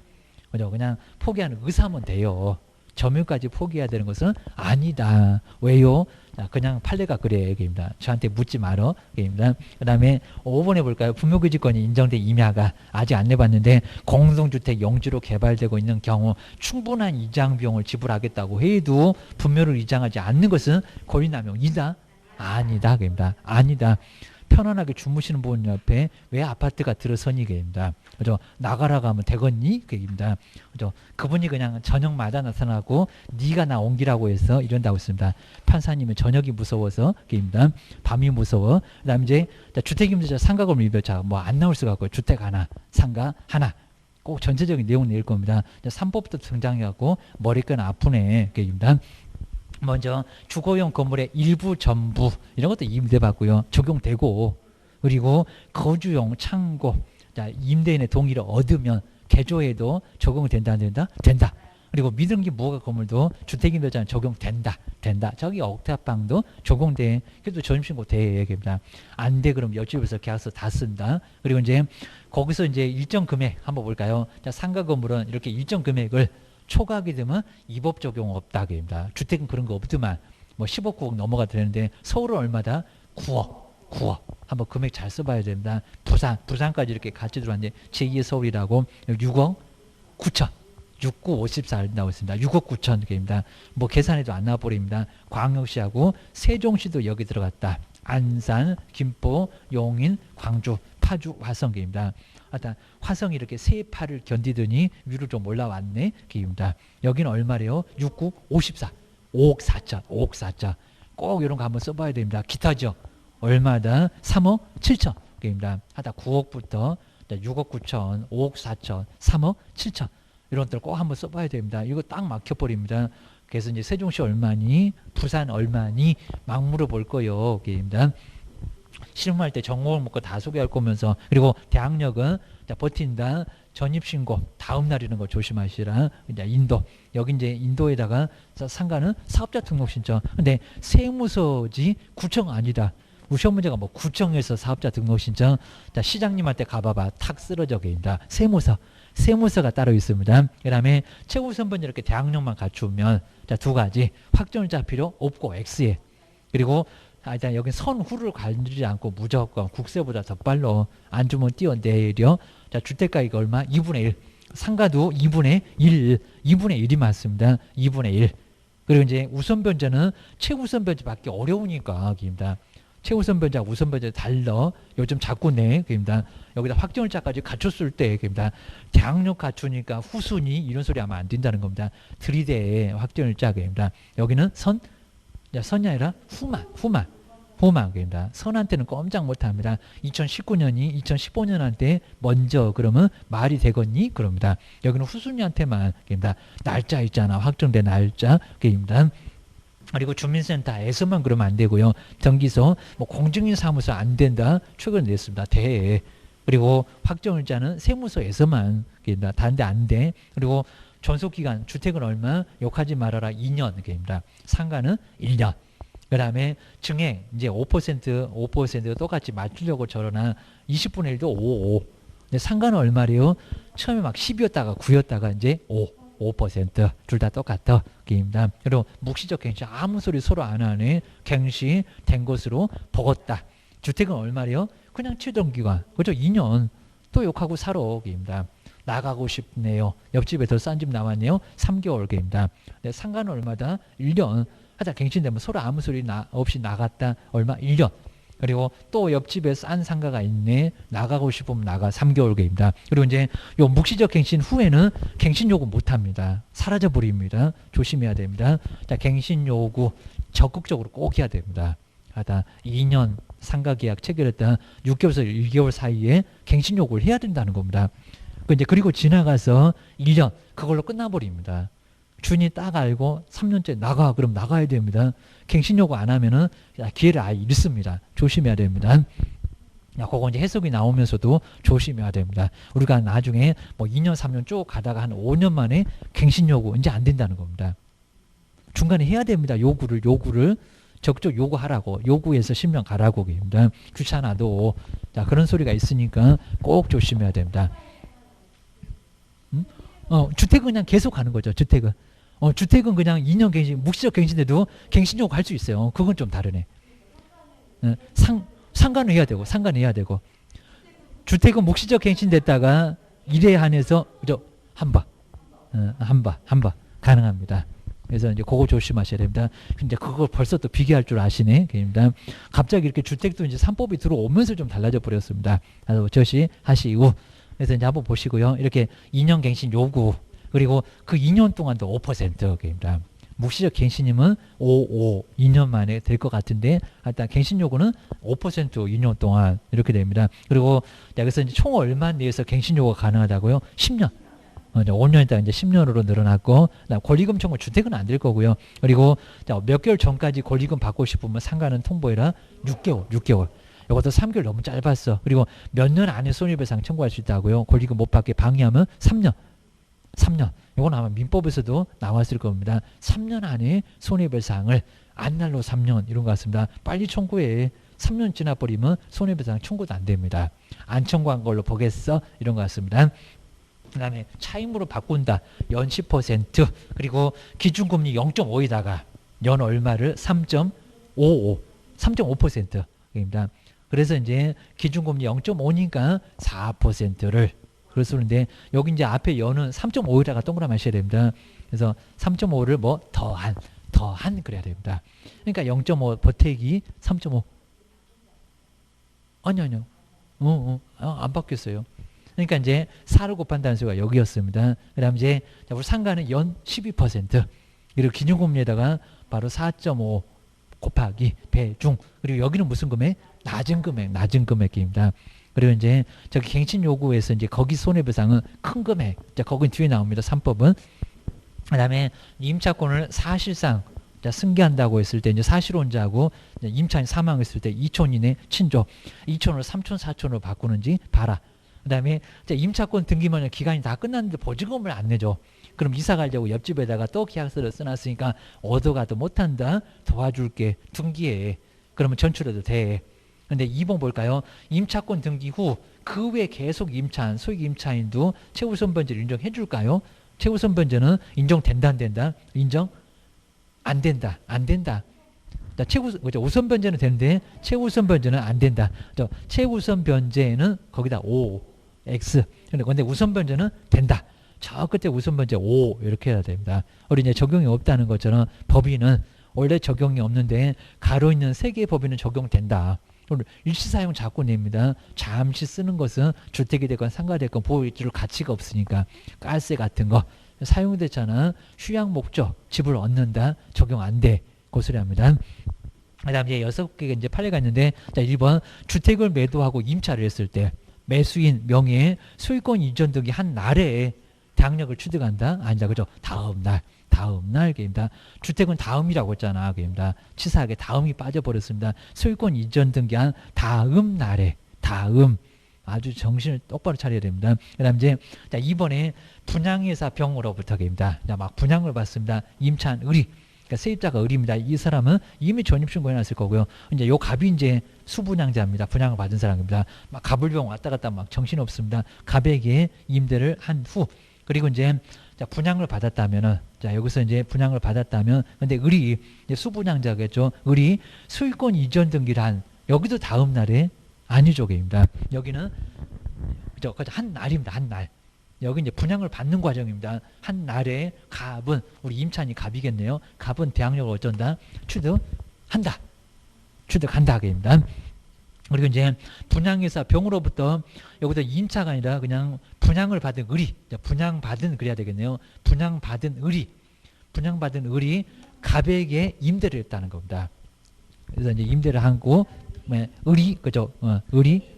그죠? 그냥 포기하는 의사면 돼요. 점유까지 포기해야 되는 것은 아니다. 왜요? 자, 그냥 판례가 그래. 게임입니다. 저한테 묻지 말어. 게임입니다. 그 다음에 5번에 볼까요? 분묘기지권이 인정된 임야가 아직 안 내봤는데, 공동주택 영지로 개발되고 있는 경우 충분한 이장 비용을 지불하겠다고 해도 분묘를 이장하지 않는 것은 권리남용이다? 아니다. 게임입니다. 아니다. 편안하게 주무시는 분 옆에 왜 아파트가 들어서니? 게임입니다. 그죠? 나가라고 하면 되겠니? 게임입니다. 그죠? 그분이 그냥 저녁마다 나타나고 네가 나 옮기라고 해서 이런다고 했습니다. 판사님은 저녁이 무서워서 게임입니다. 밤이 무서워. 그다음에 이제 주택임대차 상가금 일별차 뭐 안 나올 수가 없고요. 주택 하나, 상가 하나. 꼭 전체적인 내용 낼 겁니다. 3법부터 등장해갖고 머리끈 아프네. 게임입니다. 먼저 주거용 건물의 일부 전부 이런 것도 임대받고요. 적용되고, 그리고 거주용 창고, 자, 임대인의 동의를 얻으면 개조해도 적용된다, 안 된다? 된다. 그리고 미등기 무허가 건물도 주택임대차는 적용된다. 저기 억탑방도 적용돼. 그래도 전입신고 돼. 얘기입니다. 안 돼 그럼 옆집에서 계약서 다 쓴다. 그리고 이제 거기서 이제 일정 금액 한번 볼까요? 자, 상가 건물은 이렇게 일정 금액을 초과하게 되면 이법 적용 없다. 입니다. 주택은 그런 거 없더만 뭐 10억 9억 넘어가 되는데, 서울은 얼마다? 9억. 한번 금액 잘 써봐야 됩니다. 부산까지 이렇게 같이 들어왔는데 제2의 서울이라고 6억 9천. 69, 54 나오고 있습니다. 6억 9천 개입니다. 뭐 계산해도 안 나와버립니다. 광역시하고 세종시도 여기 들어갔다. 안산, 김포, 용인, 광주, 파주, 화성입니다. 하여튼 화성이 이렇게 세 팔을 견디더니 위로 좀 올라왔네. 기입니다. 여기는 얼마래요? 69, 54. 5억 4천. 꼭 이런 거 한번 써봐야 됩니다. 기타죠. 얼마다? 3억 7천. 입니다. 하다 9억부터 6억 9천, 5억 4천, 3억 7천. 이런 것들 꼭 한번 써봐야 됩니다. 이거 딱 막혀버립니다. 그래서 이제 세종시 얼마니, 부산 얼마니 막 물어볼 거예요. 입니다. 실무할 때 전공을 먹고 다 소개할 거면서, 그리고 대학력은 자, 버틴다. 전입신고 다음 날 이런 거 조심하시라. 이제 인도, 여기 이제 인도에다가 상가는 사업자 등록 신청. 근데 세무서지 구청 아니다. 우리 시험 문제가 뭐 구청에서 사업자 등록 신청. 자, 시장님한테 가봐봐. 탁 쓰러져 계십니다. 세무서가 따로 있습니다. 그 다음에 최우선번지 이렇게 대학력만 갖추면 자, 두 가지. 확정자 필요 없고 X에. 그리고 일단 여기 선후를 가리지 않고 무조건 국세보다 더 빨로 안 주면 뛰어내려. 자, 주택가액 얼마? 2분의 1. 상가도 2분의 1. 2분의 1이 맞습니다. 2분의 1. 그리고 이제 우선 변제는 최우선 변제받기 어려우니까 입니다. 최우선 변제하고 우선 변제 달러. 요즘 자꾸 내. 그입니다. 여기다 확정일자까지 갖췄을 때. 그입니다. 대항력 갖추니까 후순위 이런 소리 하면 안 된다는 겁니다. 들이대 확정일자. 그입니다. 여기는 선이 아니라 후만. 그입니다. 선한테는 꼼짝 못합니다. 2019년이 2015년한테 먼저 그러면 말이 되겠니? 그럽니다. 여기는 후순위한테만. 그입니다. 날짜 있잖아. 확정된 날짜. 그입니다. 그리고 주민센터에서만 그러면 안 되고요. 정기소, 뭐 공증인 사무소 안 된다. 최근에 냈습니다. 대. 그리고 확정일자는 세무서에서만. 다른 데 안 돼. 그리고 존속기간, 주택은 얼마? 욕하지 말아라. 2년. 입니다. 상가는 1년. 그 다음에 증액, 이제 5% 똑같이 맞추려고 저러나 20분의 1도 5. 근데 상가는 얼마래요? 처음에 막 10이었다가 9였다가 이제 5% 둘 다 똑같다. 입니다. 그리고 묵시적 갱신 아무 소리 서로 안 하네. 갱신 된 것으로 보았다. 주택은 얼마래요? 그냥 최종기간. 그죠? 2년. 또 욕하고 살아. 입니다. 나가고 싶네요. 옆집에 더 싼 집 나왔네요. 3개월. 입니다. 상가는 얼마다? 1년. 하자 갱신되면 서로 아무 소리 없이 나갔다. 얼마? 1년. 그리고 또 옆집에 싼 상가가 있네. 나가고 싶으면 나가. 3개월입니다. 그리고 이제 요 묵시적 갱신 후에는 갱신 요구 못 합니다. 사라져 버립니다. 조심해야 됩니다. 자, 갱신 요구 적극적으로 꼭 해야 됩니다. 하다 2년 상가 계약 체결했다 6개월에서 1개월 사이에 갱신 요구를 해야 된다는 겁니다. 그리고 지나가서 1년 그걸로 끝나버립니다. 주인이 딱 알고 3년째 나가. 그럼 나가야 됩니다. 갱신 요구 안 하면은 기회를 아예 잃습니다. 조심해야 됩니다. 그거 이제 해석이 나오면서도 조심해야 됩니다. 우리가 나중에 뭐 2년, 3년 쭉 가다가 한 5년 만에 갱신 요구 이제 안 된다는 겁니다. 중간에 해야 됩니다. 요구를 적극 요구하라고. 요구해서 신명 가라고. 입니다. 귀찮아도. 자, 그런 소리가 있으니까 꼭 조심해야 됩니다. 주택은 그냥 계속 가는 거죠. 주택은 그냥 2년 갱신, 묵시적 갱신돼도 갱신 요구 할 수 있어요. 그건 좀 다르네. 상가는 해야 되고. 주택은 묵시적 갱신 됐다가 1회 한해서 그죠? 한 번 가능합니다. 그래서 이제 그거 조심하셔야 됩니다. 근데 그걸 벌써 또 비교할 줄 아시네. 그입니다. 갑자기 이렇게 주택도 이제 3법이 들어오면서 좀 달라져 버렸습니다. 그래서 저시하시고. 그래서 이제 한번 보시고요. 이렇게 2년 갱신 요구. 그리고 그 2년 동안도 5%입니다. 묵시적 갱신이면 2년 만에 될 것 같은데 일단 갱신 요구는 5% 2년 동안 이렇게 됩니다. 그리고 여기서 이제 총 얼마 내에서 갱신 요구가 가능하다고요? 10년. 5년 있다가 이제 10년으로 늘어났고 권리금 청구 주택은 안 될 거고요. 그리고 몇 개월 전까지 권리금 받고 싶으면 상가는 통보해라. 6개월. 이것도 3개월 너무 짧았어. 그리고 몇 년 안에 손해배상 청구할 수 있다고요. 권리금 못 받게 방해하면 3년. 이건 아마 민법에서도 나왔을 겁니다. 3년 안에 손해배상을 안날로 3년 이런 것 같습니다. 빨리 청구해. 3년 지나버리면 손해배상 청구도 안 됩니다. 안 청구한 걸로 보겠어. 이런 것 같습니다. 그 다음에 차임으로 바꾼다. 연 10% 그리고 기준금리 0.5에다가 연 얼마를 3.5%입니다. 그래서 이제 기준금리 0.5니까 4%를 그렇습니다. 여기 이제 앞에 연은 3.5에다가 동그라미 하셔야 됩니다. 그래서 3.5를 뭐 더한 그래야 됩니다. 그러니까 0.5 보태기 3.5. 아니요. 안 바뀌었어요. 그러니까 이제 4를 곱한다는 수가 여기였습니다. 그다음 이제 우리 상가는 연 12% 그리고 기준금리에다가 바로 4.5 곱하기 배중. 그리고 여기는 무슨 금액? 낮은 금액입니다. 그리고 이제 저기 갱신 요구에서 이제 거기 손해배상은 큰 금액. 자, 거긴 뒤에 나옵니다. 3법은. 그다음에 임차권을 사실상 승계한다고 했을 때 이제 사실혼자하고 임차인 사망했을 때 2촌 이내 친족, 2촌을 3촌, 4촌으로 바꾸는지 봐라. 그다음에 임차권 등기만 기간이 다 끝났는데 보증금을 안 내줘. 그럼 이사 가려고 옆집에다가 또 계약서를 써놨으니까 얻어가도 못한다. 도와줄게. 등기해. 그러면 전출해도 돼. 근데 2번 볼까요? 임차권 등기 후 그 외에 계속 임차한 소액 임차인도 최우선 변제를 인정해 줄까요? 최우선 변제는 인정된다 안 된다? 인정 안 된다. 자, 우선 변제는 되는데 최우선 변제는 안 된다. 최우선 변제는 거기다 X. 근데 우선 변제는 된다. 저 끝에 우선 변제 5 이렇게 해야 됩니다. 우리 이제 적용이 없다는 것처럼 법인은 원래 적용이 없는데 가로 있는 세 개의 법에는 적용된다. 일시사용 자꾸 냅니다. 잠시 쓰는 것은 주택이 되건 상가가 되건 보호줄 가치가 없으니까 가스 같은 거 사용됐잖아. 휴양 목적 집을 얻는다. 적용 안 돼. 그 소리 합니다. 그 다음 이제 6개가 이제 판례가 있는데, 자, 1번 주택을 매도하고 임차를 했을 때 매수인 명의의 소유권 이전 등이 한 날에 대항력을 취득한다. 아니다. 그죠? 다음 날 게임다. 주택은 다음이라고 했잖아. 게임다. 치사하게 다음이 빠져버렸습니다. 소유권 이전 등기한 다음 날에 다음 아주 정신을 똑바로 차려야 됩니다. 그다음 이제 자, 2번에 분양회사 병으로부터 게임다. 자, 막 분양을 받습니다. 임차한 의리. 그러니까 세입자가 의리입니다. 이 사람은 이미 전입신고해놨을 거고요. 이제 요 갑이 이제 수분양자입니다. 분양을 받은 사람입니다. 막 갑을병 왔다 갔다 막 정신 없습니다. 갑에게 임대를 한 후. 그리고 이제 자, 분양을 받았다면은, 자, 여기서 이제 분양을 받았다면, 근데 을이 이제 수분양자겠죠. 을이 소유권 이전 등기를 한, 여기도 다음 날에 아니죠, 게임입니다. 여기는 그죠, 한 날입니다. 한 날. 여기 이제 분양을 받는 과정입니다. 한 날에 갑은 우리 임차인이 갑이겠네요. 갑은 대항력을 어쩐다? 취득한다, 게임입니다. 그리고 이제 분양회사 병으로부터 여기서 임차가 아니라 그냥 분양을 받은 의리, 분양받은 그래야 되겠네요. 분양받은 의리 갑에게 임대를 했다는 겁니다. 그래서 이제 임대를 하고 의리 그죠? 의리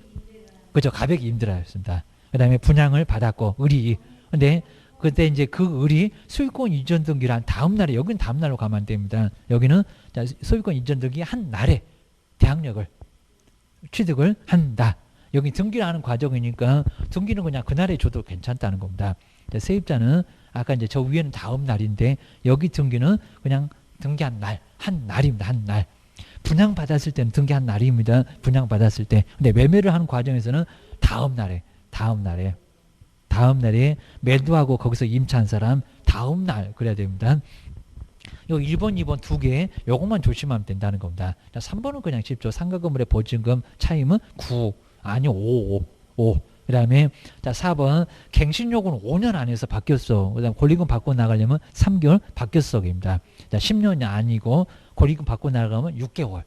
그죠? 갑에게 임대를 했습니다. 그다음에 분양을 받았고 의리. 근데 그때 이제 그 의리 소유권 이전 등기를 한 다음 날에, 여기는 다음 날로 가면 안 됩니다. 여기는 소유권 이전 등기 한 날에 대항력을 취득을 한다. 여기 등기를 하는 과정이니까 등기는 그냥 그날에 줘도 괜찮다는 겁니다. 세입자는 아까 이제 저 위에는 다음 날인데 여기 등기는 그냥 등기한 날, 한 날입니다. 한 날. 분양 받았을 때는 등기한 날입니다. 분양 받았을 때. 근데 매매를 하는 과정에서는 다음 날에 매도하고 거기서 임차한 사람 다음 날 그래야 됩니다. 요 1번, 2번 두 개, 요것만 조심하면 된다는 겁니다. 3번은 그냥 쉽죠. 상가건물의 보증금 차임은 9, 아니 5. 그 다음에 4번, 갱신요금은 5년 안에서 바뀌었어. 그 다음 권리금 받고 나가려면 3개월 바뀌었어. 입니다. 10년이 아니고 권리금 받고 나가면 6개월.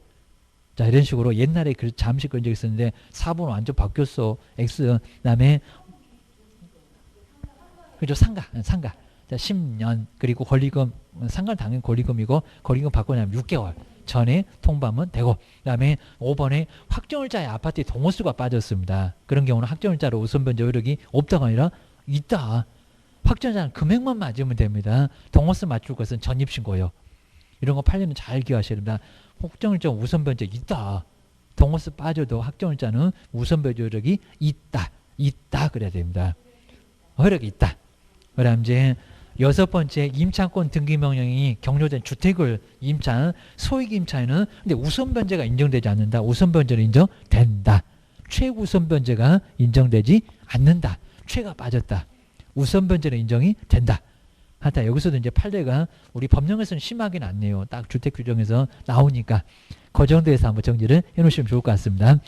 자, 이런 식으로 옛날에 잠시 그런 적이 있었는데 4번은 완전 바뀌었어. X. 그 다음에, 그죠? 상가. 자, 10년, 그리고 권리금, 상가는 당연히 권리금이고, 권리금 받고 나면 6개월 전에 통보하면 되고, 그 다음에 5번에 확정일자의 아파트에 동호수가 빠졌습니다. 그런 경우는 확정일자로 우선변제 효력이 없다가 아니라 있다. 확정일자는 금액만 맞으면 됩니다. 동호수 맞출 것은 전입신고요. 이런 거 판례는 잘 기억하셔야 됩니다. 확정일자 우선변제 있다. 동호수 빠져도 확정일자는 우선변제 효력이 있다 그래야 됩니다. 효력이 있다. 그 다음 이제 6번째, 임차권 등기명령이 격려된 주택을 임차한 소액 임차인은 근데 우선변제가 인정되지 않는다. 우선변제는 인정된다. 최우선변제가 인정되지 않는다. 최가 빠졌다. 우선변제는 인정이 된다. 하다 여기서도 이제 판례가 우리 법령에서는 심하긴 않네요. 딱 주택 규정에서 나오니까 그 정도에서 한번 정리를 해놓으시면 좋을 것 같습니다.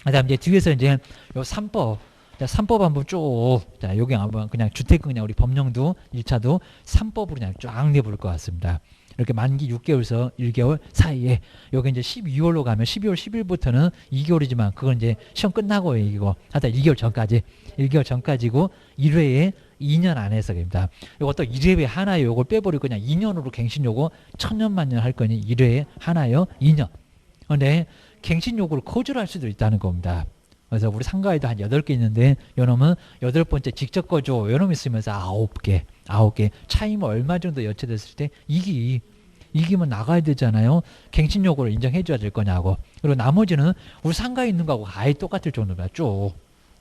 그다음 이제 뒤에서 이제 요 3법. 자, 3법 한번 쭉, 자, 여기 한번 그냥 주택 그냥 우리 법령도 1차도 3법으로 그냥 쫙 내볼 것 같습니다. 이렇게 만기 6개월에서 1개월 사이에, 여기 이제 12월로 가면 12월 10일부터는 2개월이지만 그건 이제 시험 끝나고 이거, 하여튼 1개월 전까지고 1회에 2년 안에서입니다. 이것도 1회에 하나요. 요걸 빼버리고 그냥 2년으로 갱신 요거 천년만년 할 거니 1회에 하나요. 2년. 근데 갱신 요구를 거절할 수도 있다는 겁니다. 그래서 우리 상가에도 한 8개 있는데 요놈은 8번째 직접 거줘 요놈 있으면서 9개 차이면 얼마 정도 여체됐을 때 이기면 나가야 되잖아요. 갱신 요구를 인정해 줘야 될 거냐고. 그리고 나머지는 우리 상가에 있는 거하고 아예 똑같을 정도입니다. 쭉.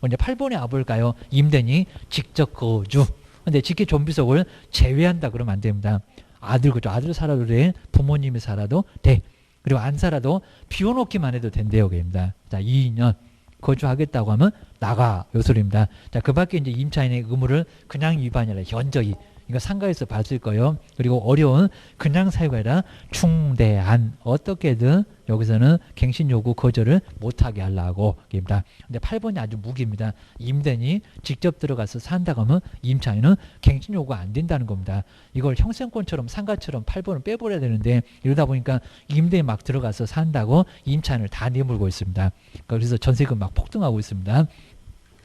이제 8번에 와볼까요? 임대니 직접 거주. 근데 직계 존비속을 제외한다 그러면 안 됩니다. 아들 그죠? 아들 살아도 돼. 부모님이 살아도 돼. 그리고 안 살아도 비워놓기만 해도 된대요. 그입니다. 자, 2년 거주하겠다고 하면 나가 요 소리입니다. 자, 그 밖에 이제 임차인의 의무를 그냥 위반이 아니라 현저히 이거 상가에서 봤을 거예요. 그리고 어려운 그냥 사유가 아니라 중대한 어떻게든 여기서는 갱신 요구 거절을 못하게 하려고 입니다. 근데 8번이 아주 무기입니다. 임대인이 직접 들어가서 산다고 하면 임차인은 갱신 요구가 안 된다는 겁니다. 이걸 형생권처럼 상가처럼 8번을 빼버려야 되는데 이러다 보니까 임대인 막 들어가서 산다고 임차인을 다 내몰고 있습니다. 그래서 전세금 막 폭등하고 있습니다.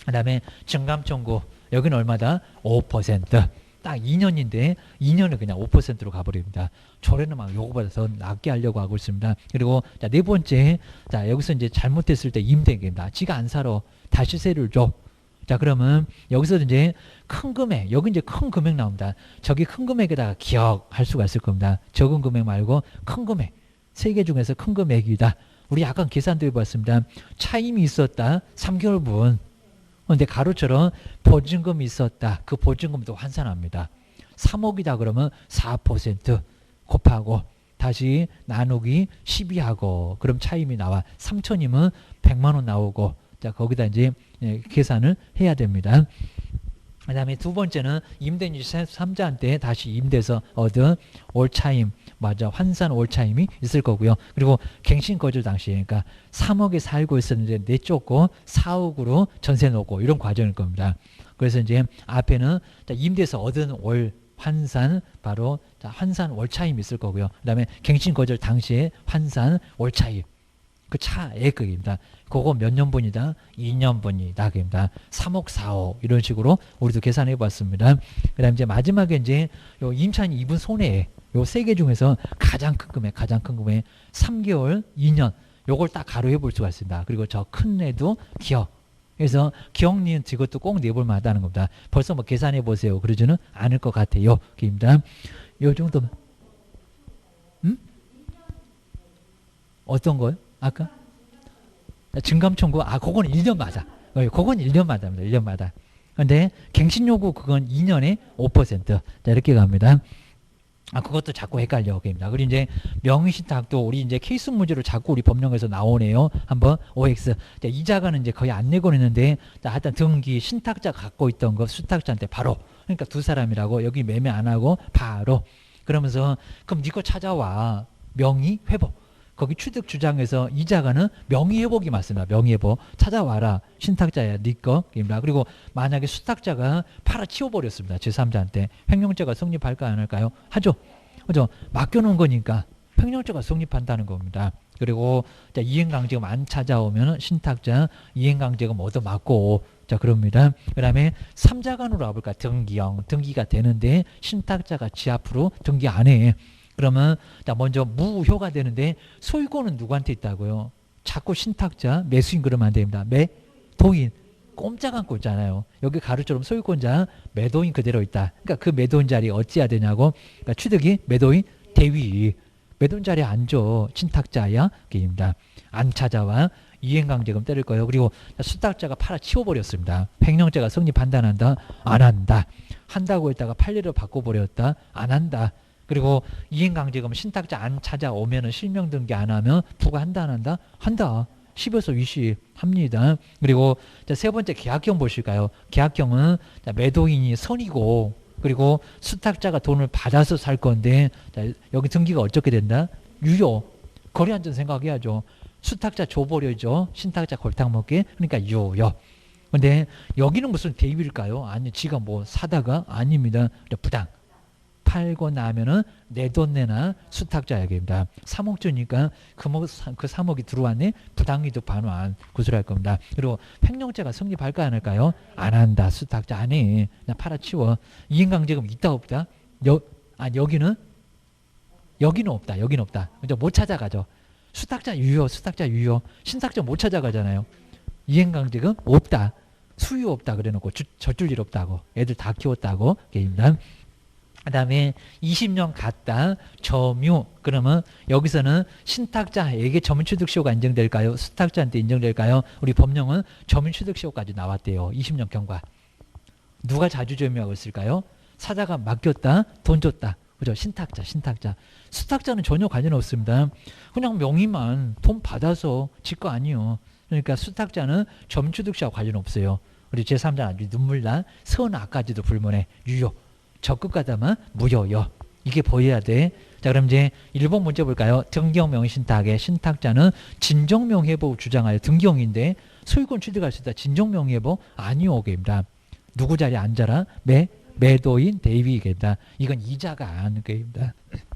그 다음에 증감 청구 여기는 얼마다? 5%. 딱 2년인데 2년을 그냥 5%로 가버립니다. 저래는 막 요거보다 더 낮게 하려고 하고 있습니다. 그리고 자, 네 번째, 자 여기서 이제 잘못했을 때 임대인입니다. 지가 안 살아 다시 세를 줘. 자 그러면 여기서 이제 큰 금액, 여기 이제 큰 금액 나옵니다. 저기 큰 금액에다가 기억할 수가 있을 겁니다. 적은 금액 말고 큰 금액, 세 개 중에서 큰 금액이다. 우리 약간 계산도 해봤습니다. 차임이 있었다. 3개월분. 근데 가로처럼 보증금이 있었다. 그 보증금도 환산합니다. 3억이다 그러면 4% 곱하고 다시 나누기 12하고 그럼 차임이 나와. 3천이면 100만 원 나오고 자 거기다 이제 계산을 해야 됩니다. 그 다음에 두 번째는 임대인 3자한테 다시 임대에서 얻은 올차임, 맞아, 환산 올차임이 있을 거고요. 그리고 갱신 거절 당시에 그러니까 3억에 살고 있었는데 내쫓고 4억으로 전세 놓고 이런 과정일 겁니다. 그래서 이제 앞에는 임대에서 얻은 올 환산, 바로 환산 올차임이 있을 거고요. 그 다음에 갱신 거절 당시에 환산 올차임. 그 차액입니다. 그거 몇 년분이다? 2년분이다. 그입니다. 3억 4억 이런 식으로 우리도 계산해 봤습니다. 그다음 이제 마지막에 이제 요 임차인 이분 손해액 요 세 개 중에서 가장 큰 금액 3개월, 2년 요걸 딱 가로해 볼 수가 있습니다. 그리고 저 큰 애도 기억. 그래서 기억니은 이것도 꼭 내볼 만하다는 겁니다. 벌써 뭐 계산해 보세요. 그러지는 않을 것 같아요. 그입니다. 요 정도면 어떤 거요? 아까? 증감 청구, 그건 1년마다. 그건 1년마다입니다. 1년마다. 근데 갱신 요구 그건 2년에 5%. 자, 이렇게 갑니다. 그것도 자꾸 헷갈려. 그입니다. 그리고 이제 명의신탁도 우리 이제 케이스 문제로 자꾸 우리 법령에서 나오네요. 한번 OX. 자, 이자가는 이제 거의 안 내고 있는데, 자, 하여튼 등기 신탁자 갖고 있던 거 수탁자한테 바로. 그러니까 두 사람이라고 여기 매매 안 하고 바로. 그러면서 그럼 네 거 찾아와. 명의 회복. 거기 취득 주장에서 이자가는 명의회복이 맞습니다. 명의회복. 찾아와라. 신탁자야. 네 거. 그리고 만약에 수탁자가 팔아치워버렸습니다. 제3자한테. 횡령죄가 성립할까 안 할까요? 하죠. 그죠? 맡겨놓은 거니까 횡령죄가 성립한다는 겁니다. 그리고 자, 이행강제금 안 찾아오면 신탁자 이행강제금 얻어맞고 자 그럽니다. 그 다음에 3자간으로 와볼까? 등기형. 등기가 되는데 신탁자가 지 앞으로 등기 안 해. 그러면 자 먼저 무효가 되는데 소유권은 누구한테 있다고요? 자꾸 신탁자 매수인 그러면 안 됩니다. 매도인 꼼짝 않고 있잖아요. 여기 가로처럼 소유권자 매도인 그대로 있다. 그러니까 그 매도인 자리 어찌해야 되냐고. 그러니까 취득이 매도인 대위. 매도인 자리에 앉아. 신탁자야. 게임입니다. 안 찾아와. 이행강제금 때릴 거예요. 그리고 수탁자가 팔아치워버렸습니다. 횡령죄가 성립한다 안 한다? 안 한다. 한다고 했다가 판례를 바꿔버렸다? 안 한다. 그리고 이행강제금 신탁자 안 찾아오면 실명 등기 안 하면 부과한다 안 한다? 한다. 10에서 20 합니다. 그리고 자, 세 번째 계약경 보실까요? 계약경은 자, 매도인이 선이고 그리고 수탁자가 돈을 받아서 살 건데 자, 여기 등기가 어떻게 된다? 유효. 거래안전 생각해야죠. 수탁자 줘버려죠. 신탁자 골탕 먹게. 그러니까 유효. 근데 여기는 무슨 대입일까요? 아니 지가 뭐 사다가? 아닙니다. 부당. 팔고 나면은 내 돈 내나 수탁자 얘기입니다. 3억 주니까 그 3억이 들어왔네. 부당이득 반환 구술할 겁니다. 그리고 횡령죄가 성립할까 안 할까요? 안 한다. 수탁자 안 해. 그냥 팔아치워. 이행강제금 있다 없다? 여기는 없다. 여기는 없다. 그죠? 못 찾아가죠. 수탁자 유효. 수탁자 유효. 신탁자 못 찾아가잖아요. 이행강제금 없다. 수유 없다 그래놓고 젖줄 일 없다고. 애들 다 키웠다고. 게임단. 그 다음에 20년 갔다 점유. 그러면 여기서는 신탁자에게 점유취득시효가 인정될까요? 수탁자한테 인정될까요? 우리 법령은 점유취득시효까지 나왔대요. 20년 경과. 누가 자주 점유하고 있을까요? 사자가 맡겼다 돈 줬다. 그죠? 신탁자. 수탁자는 전혀 관련 없습니다. 그냥 명의만 돈 받아서 지 거 아니요. 그러니까 수탁자는 점유취득시효와 관련 없어요. 우리 제3자 아주 눈물 나. 선악까지도 불문해. 유효. 적극 가담은 무효요. 이게 보여야 돼. 자, 그럼 이제 1번 문제 볼까요? 등기형 신탁의 신탁자는 진정명예보 주장하여 등기형인데 소유권 취득할 수 있다. 진정명예보 아니오게입니다. 누구 자리에 앉아라? 매도인 대위이겠다. 이건 이자가 아니게입니다.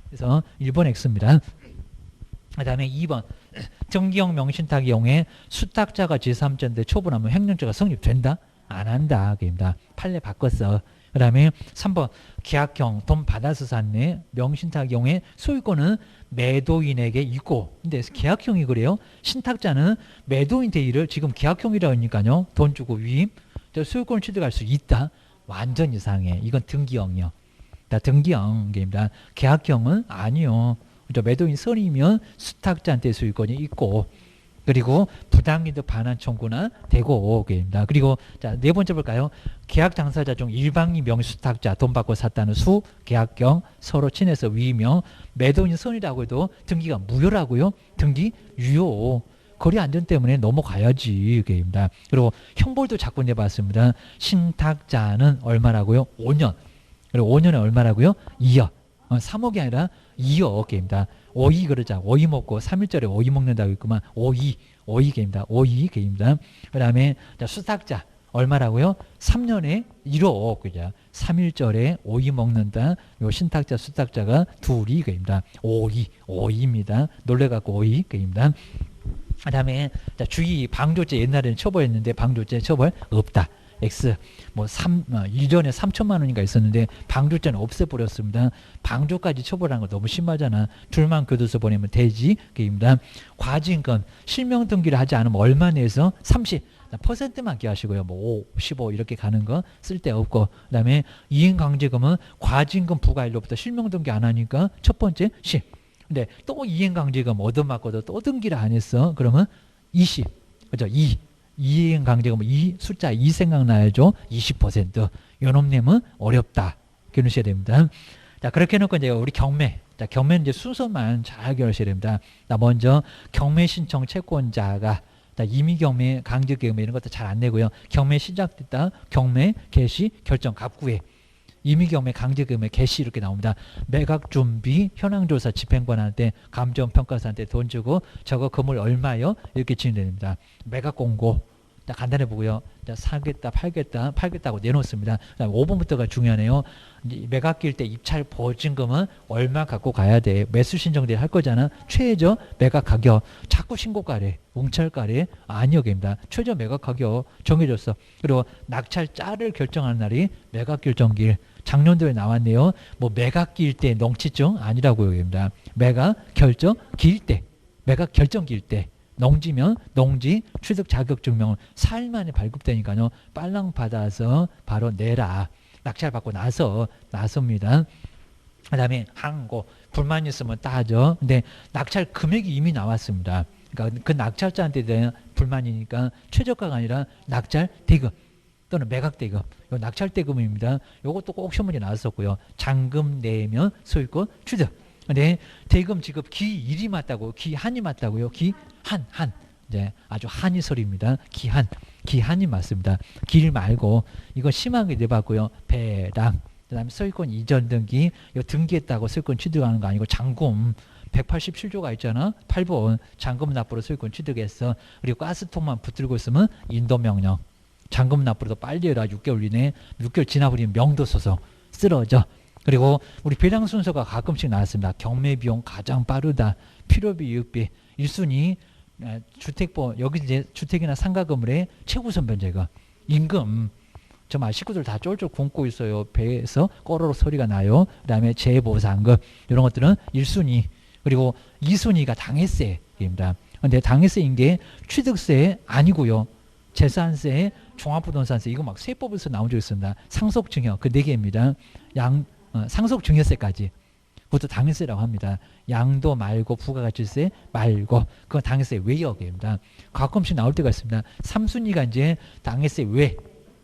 그래서 1번 X입니다. 그 다음에 2번 등기형 명신탁의 경우에 수탁자가 제3자인데 처분하면 횡령죄가 성립된다? 안 한다. 입니다. 판례 바꿨어. 그 다음에 3번 계약형 돈 받아서 샀네. 명신탁의 경우에 소유권은 매도인에게 있고 근데 계약형이 그래요. 신탁자는 매도인 대위를 지금 계약형이라고 하니까요. 돈 주고 위임 소유권을 취득할 수 있다. 완전 이상해. 이건 등기형이요. 등기형입니다. 계약형은 아니요. 매도인 선이면 수탁자한테 소유권이 있고 그리고 부당이득 반환 청구나 되고입니다. 그리고 자, 네 번째 볼까요? 계약 당사자 중 일방이 명수탁자 돈 받고 샀다는 수 계약경 서로 친해서 위명 매도인 선이라고 해도 등기가 무효라고요. 등기 유효. 거래 안전 때문에 넘어가야지. 입니다. 그리고 형벌도 자꾸 내봤습니다. 신탁자는 얼마라고요? 5년. 그리고 5년에 얼마라고요? 2억. 3억이 아니라 2억입니다. 오이 그러자. 오이 먹고 3일절에 오이 먹는다고 했구만. 오이입니다. 오이입니다. 그 다음에 수탁자 얼마라고요? 3년에 1억. 그죠? 3일절에 오이 먹는다. 요 신탁자 수탁자가 둘이입니다. 오이입니다. 놀래갖고 오이입니다. 그 다음에 주의 방조죄 옛날에는 처벌했는데 방조죄 처벌 없다. X 1년에 3천만 원인가 있었는데 방조죄는 없애버렸습니다. 방조까지 처벌하는 거 너무 심하잖아. 둘만 교도소 보내면 되지. 그입니다. 과징금 실명 등기를 하지 않으면 얼마 내에서 30%만 기하시고요. 5, 15 이렇게 가는 거 쓸데없고 그 다음에 이행강제금은 과징금 부과일로부터 실명 등기 안 하니까 첫 번째 10. 근데 또 이행강제금 얻어맞고도 또 등기를 안 했어. 그러면 20. 그죠? 2. 이행강제금 이 숫자 2 생각나야죠. 20%. 요놈님은 어렵다. 기억하셔야 됩니다. 자, 그렇게 해놓고 이제 우리 경매. 자, 경매는 이제 순서만 잘 기억하셔야 됩니다. 자, 먼저 경매 신청 채권자가 임의 경매, 강제 경매 이런 것도 잘 안 내고요. 경매 시작됐다. 경매 개시 결정 갑구에 임의 경매, 강제 경매, 개시 이렇게 나옵니다. 매각 준비, 현황 조사 집행관한테 감정 평가사한테 돈 주고 저거 건물 얼마요? 이렇게 진행됩니다. 매각 공고 간단해 보고요. 사겠다, 팔겠다고 내놓습니다. 5번부터가 중요하네요. 매각기일 때 입찰 보증금은 얼마 갖고 가야 돼? 매수 신청대를 할 거잖아. 최저 매각 가격. 자꾸 신고가래. 웅찰가래. 아니요입니다. 최저 매각 가격 정해졌어. 그리고 낙찰자를 결정하는 날이 매각 결정기일. 작년도에 나왔네요. 매각기일 때 농취증 아니라고요입니다. 매각 결정기일 때. 매각 결정기일 때. 농지면 농지 취득 자격 증명을 4일 만에 발급되니까요. 빨랑 받아서 바로 내라. 낙찰 받고 나섭니다. 그 다음에 항고 불만 있으면 따져. 근데 낙찰 금액이 이미 나왔습니다. 그러니까 그 낙찰자한테 대한 불만이니까 최저가가 아니라 낙찰 대금 또는 매각 대금. 요 낙찰 대금입니다. 요것도 꼭 시험문제 나왔었고요. 잔금 내면 소유권 취득. 근데 대금 지급 기일이 맞다고 기한이 맞다고요. 기한 이제 아주 한이 소리입니다. 기한이 맞습니다. 길 말고 이거 심하게 내봤고요. 배당 그다음에 소유권 이전 등기 요 등기했다고 소유권 취득하는 거 아니고 잔금 187조가 있잖아. 8번 잔금 납부로 소유권 취득했어. 그리고 가스통만 붙들고 있으면 인도명령. 잔금 납부로도 빨리 해라. 6개월 이내 6개월 지나버리면 명도 써서 쓰러져. 그리고 우리 배당 순서가 가끔씩 나왔습니다. 경매 비용 가장 빠르다. 필요비, 이익비 1순위 주택보 여기 이제 주택이나 상가 건물의 최우선 변제가 임금 정말 식구들 다 쫄쫄 굶고 있어요. 배에서 꼬르륵 소리가 나요. 그다음에 재보상금 이런 것들은 1순위 그리고 2순위가 당해세입니다. 그런데 당해세인 게 취득세 아니고요. 재산세, 종합부동산세 이거 막 세법에서 나온 적 있습니다. 상속증여 그 4개입니다. 상속증여세까지 그것도 당해세라고 합니다. 양도 말고 부가가치세 말고 그건 당해세 외역입니다. 가끔씩 나올 때가 있습니다. 3순위가 이제 당해세 외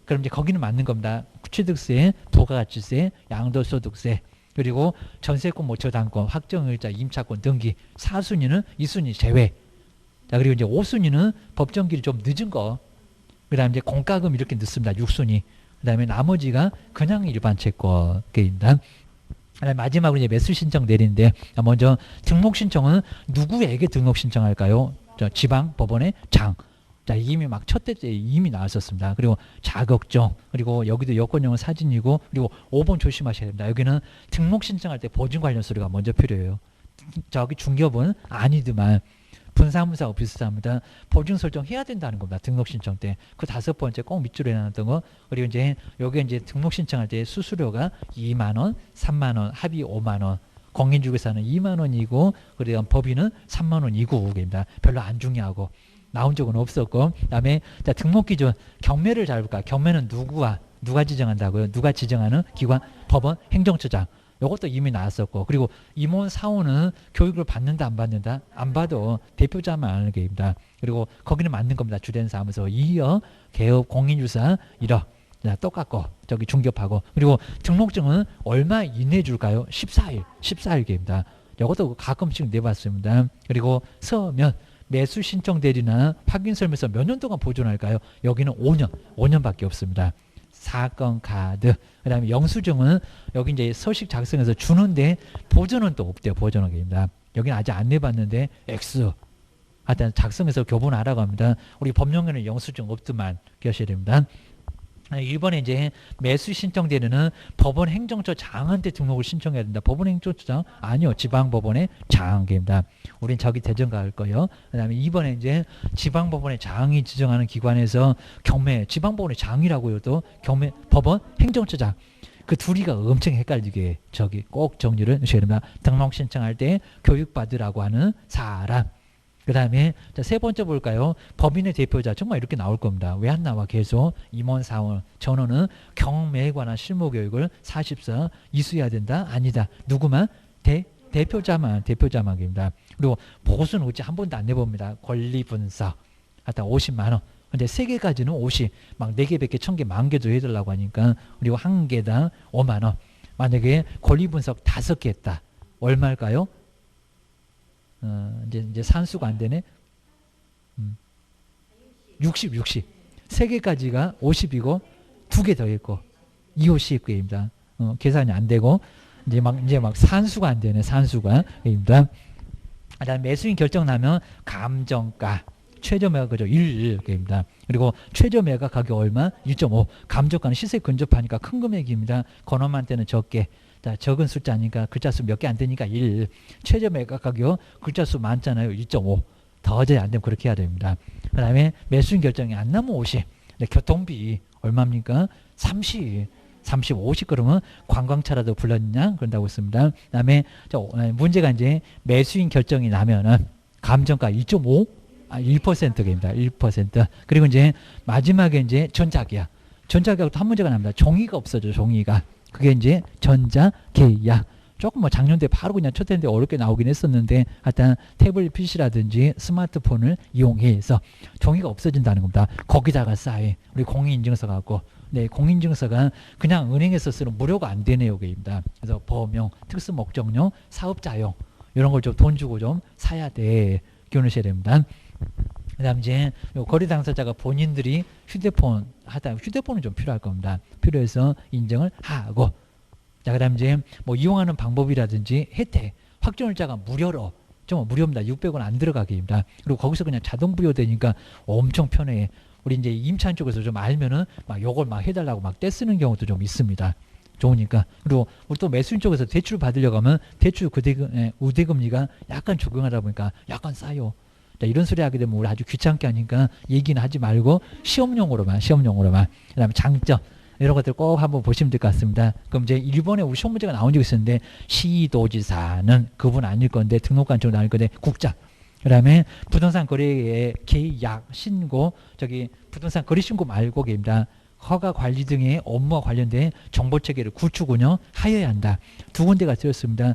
그럼 이제 거기는 맞는 겁니다. 취득세, 부가가치세, 양도소득세 그리고 전세권 저당권, 확정일자, 임차권 등기 4순위는 2순위 제외. 자 그리고 이제 5순위는 법정기일이 좀 늦은 거. 그다음 이제 공과금 이렇게 넣습니다. 6순위. 그다음에 나머지가 그냥 일반 채권입니다. 마지막으로 이제 매수 신청 내리는데 먼저 등록 신청은 누구에게 등록 신청할까요? 지방 법원의 장. 자, 이미 막 첫 대 때 이미 나왔었습니다. 그리고 자격증, 그리고 여기도 여권용은 사진이고, 그리고 5번 조심하셔야 됩니다. 여기는 등록 신청할 때 보증 관련 서류가 먼저 필요해요. 저기 중개업은 아니더만 분사무사하고 비슷합니다. 보증 설정해야 된다는 겁니다. 등록 신청 때. 그 5번째 꼭 밑줄에 해놨던 거. 그리고 이제 여기 이제 등록 신청할 때 수수료가 2만 원, 3만 원, 합의 5만 원. 공인중개사는 2만 원이고, 그리고 법인은 3만 원이고, 그입니다. 별로 안 중요하고 나온 적은 없었고, 그다음에 자, 등록 기준 경매를 잘 볼까? 경매는 누가 지정한다고요? 누가 지정하는 기관? 법원, 행정처장. 이것도 이미 나왔었고, 그리고 임원 사원은 교육을 받는다 안 받는다? 안 봐도 대표자만 하는 게입니다. 그리고 거기는 맞는 겁니다. 주된 사무소 2억, 개업, 공인주사 1억. 자, 똑같고 저기 중개업하고, 그리고 등록증은 얼마 이내에 줄까요? 14일계입니다. 이것도 가끔씩 내봤습니다. 그리고 서면 매수 신청 대리나 확인 설명서 몇 년 동안 보존할까요? 여기는 5년밖에 없습니다. 사건 카드, 그다음에 영수증은 여기 이제 서식 작성해서 주는데 보존은 또 없대요. 보존하기입니다. 여기는 아직 안 내봤는데 X. 하여튼 작성해서 교본하라고 합니다. 우리 법령에는 영수증 없더만 기억하셔야 됩니다. 1번에 이제 매수 신청 대리는 법원 행정처 장한테 등록을 신청해야 된다. 법원 행정처장? 아니요. 지방법원의 장입니다. 우린 저기 대전가 할 거예요. 그 다음에 2번에 이제 지방법원의 장이 지정하는 기관에서 경매, 지방법원의 장이라고요. 또 경매, 법원 행정처장. 그 둘이가 엄청 헷갈리게 저기 꼭 정리를 하셔야 됩니다. 등록 신청할 때 교육받으라고 하는 사람. 그 다음에 세 번째 볼까요? 법인의 대표자. 정말 이렇게 나올 겁니다. 왜 안 나와? 계속 임원 사원 전원은 경매에 관한 실무교육을 44 이수해야 된다? 아니다. 누구만? 대표자만입니다. 그리고 보수는 어찌 한 번도 안 내봅니다. 권리분석 하여튼 50만 원. 근데 3개까지는 50, 막 4개, 100개, 1000개, 10,000개도 해달라고 하니까, 그리고 1개당 5만 원. 만약에 권리분석 5개 했다. 얼마일까요? 이제 산수가 안 되네. 60. 3개까지가 50이고 2개 더 있고 250개입니다. 계산이 안 되고 이제 막 산수가 안 되네. 산수가입니다. 그다음 매수인 결정 나면 감정가 최저 매각 그죠 1입니다. 그리고 최저 매각 가격 얼마? 1.5. 감정가는 시세 근접하니까 큰 금액입니다. 건엄한테는 적게. 자, 적은 숫자니까 글자 수 몇 개 안 되니까 1. 최저 매각 가격 글자 수 많잖아요. 1.5. 더저히 안 되면 그렇게 해야 됩니다. 그 다음에 매수인 결정이 안 나면 50. 교통비 얼마입니까? 30, 50 그러면 관광차라도 불렀냐? 그런다고 했습니다. 그 다음에 문제가 이제 매수인 결정이 나면은 감정가 2.5? 1%입니다. 1%. 그리고 이제 마지막에 이제 전자계약. 전자계약도 한 문제가 납니다. 종이가 없어져, 종이가. 그게 이제 전자계약. 조금 뭐 작년도에 바로 그냥 첫 해인데 어렵게 나오긴 했었는데, 하여튼 태블릿 PC라든지 스마트폰을 이용해서 종이가 없어진다는 겁니다. 거기다가 쌓인 우리 공인인증서 갖고, 네, 공인인증서가 그냥 은행에서 쓰는 무료가 안 되네요, 여기입니다. 그래서 범용, 특수 목적용, 사업자용 이런 걸 좀 돈 주고 좀 사야 돼. 기억하셔야 됩니다. 그다음 이제 거래 당사자가 본인들이 휴대폰은 좀 필요할 겁니다. 필요해서 인증을 하고, 자, 그다음 이제 뭐 이용하는 방법이라든지 혜택, 확정일자가 무료로, 좀 무료입니다. 600원 안 들어가기입니다. 그리고 거기서 그냥 자동 부여되니까 엄청 편해. 우리 이제 임차인 쪽에서 좀 알면은 막 요걸 막 해달라고 막 떼쓰는 경우도 좀 있습니다. 좋으니까. 그리고 우리 또 매수인 쪽에서 대출 받으려고 하면 대출 우대금리가 약간 적용하다 보니까 약간 싸요. 자, 이런 소리 하게 되면 우리 아주 귀찮게 하니까 얘기는 하지 말고 시험용으로만. 그 다음에 장점 이런 것들 꼭 한번 보시면 될 것 같습니다. 그럼 이제 일본에 우리 시험 문제가 나온 적이 있었는데, 시도지사는 그분 아닐 건데 등록관 쪽으로 나올 건데 국장. 그 다음에 부동산 거래의 계약 신고, 저기 부동산 거래 신고 말고 계입니다. 허가 관리 등의 업무와 관련된 정보 체계를 구축 운영하여야 한다. 2군데가 들었습니다.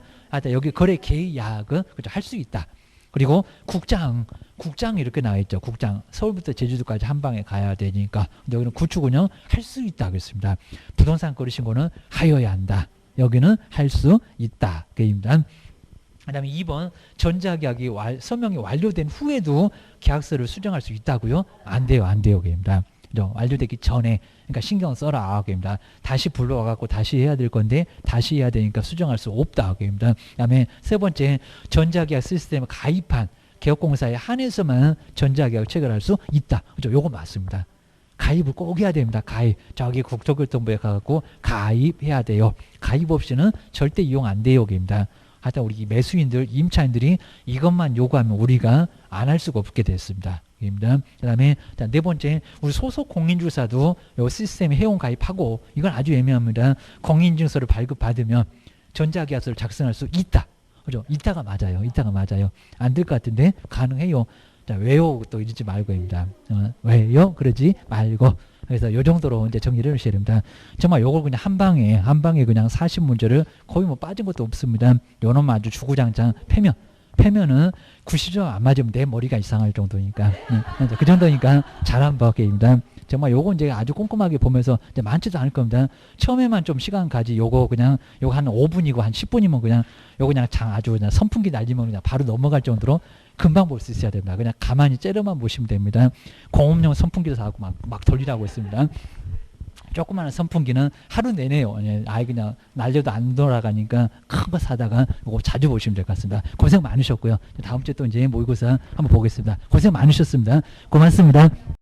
여기 거래 계약은 할 수 있다. 그리고 국장 이렇게 나와 있죠. 국장 서울부터 제주도까지 한 방에 가야 되니까 여기는 구축 운영 할 수 있다 그랬습니다. 부동산 거래 신고는 하여야 한다. 여기는 할 수 있다. 그입니다. 그다음에 2번 전자계약이 서명이 완료된 후에도 계약서를 수정할 수 있다고요? 안 돼요. 그입니다. 그죠? 완료되기 전에. 그러니까 신경 써라. 그입니다. 다시 불러와갖고 다시 해야 될 건데 다시 해야 되니까 수정할 수 없다. 그입니다. 그다음에 세 번째, 전자계약 시스템에 가입한 개업공사에 한해서만 전자계약 체결할 수 있다. 그죠? 요거 맞습니다. 가입을 꼭 해야 됩니다. 가입. 저기 국토교통부에 가갖고 가입해야 돼요. 가입 없이는 절대 이용 안 돼요. 입니다. 하여튼 우리 매수인들, 임차인들이 이것만 요구하면 우리가 안 할 수가 없게 됐습니다. 입니다. 그 다음에 네 번째, 우리 소속 공인중개사도 요 시스템에 회원 가입하고, 이건 아주 애매합니다. 공인증서를 발급받으면 전자계약서를 작성할 수 있다. 그죠? 이따가 맞아요. 이따가 맞아요. 안 될 것 같은데 가능해요. 자, 왜요? 또 이러지 말고입니다. 왜요? 그러지 말고. 그래서 요 정도로 이제 정리를 하셔야 됩니다. 정말 요걸 그냥 한 방에 그냥 40문제를 거의 뭐 빠진 것도 없습니다. 요놈 아주 주구장창 패면은 90점 안 맞으면 내 머리가 이상할 정도니까. 그 정도니까 잘한 법입니다. 정말 요거 이제 아주 꼼꼼하게 보면서 이제 많지도 않을 겁니다. 처음에만 좀 시간 가지, 요거 한 5분이고 한 10분이면 그냥 요거 그냥 아주 그냥 선풍기 날리면 그냥 바로 넘어갈 정도로 금방 볼 수 있어야 됩니다. 그냥 가만히 째려만 보시면 됩니다. 공업용 선풍기도 사고 막 돌리라고 했습니다. 조그마한 선풍기는 하루 내내요. 아예 그냥 날려도 안 돌아가니까 큰 거 사다가 이거 자주 보시면 될 것 같습니다. 고생 많으셨고요. 다음 주에 또 이제 모의고사 한번 보겠습니다. 고생 많으셨습니다. 고맙습니다.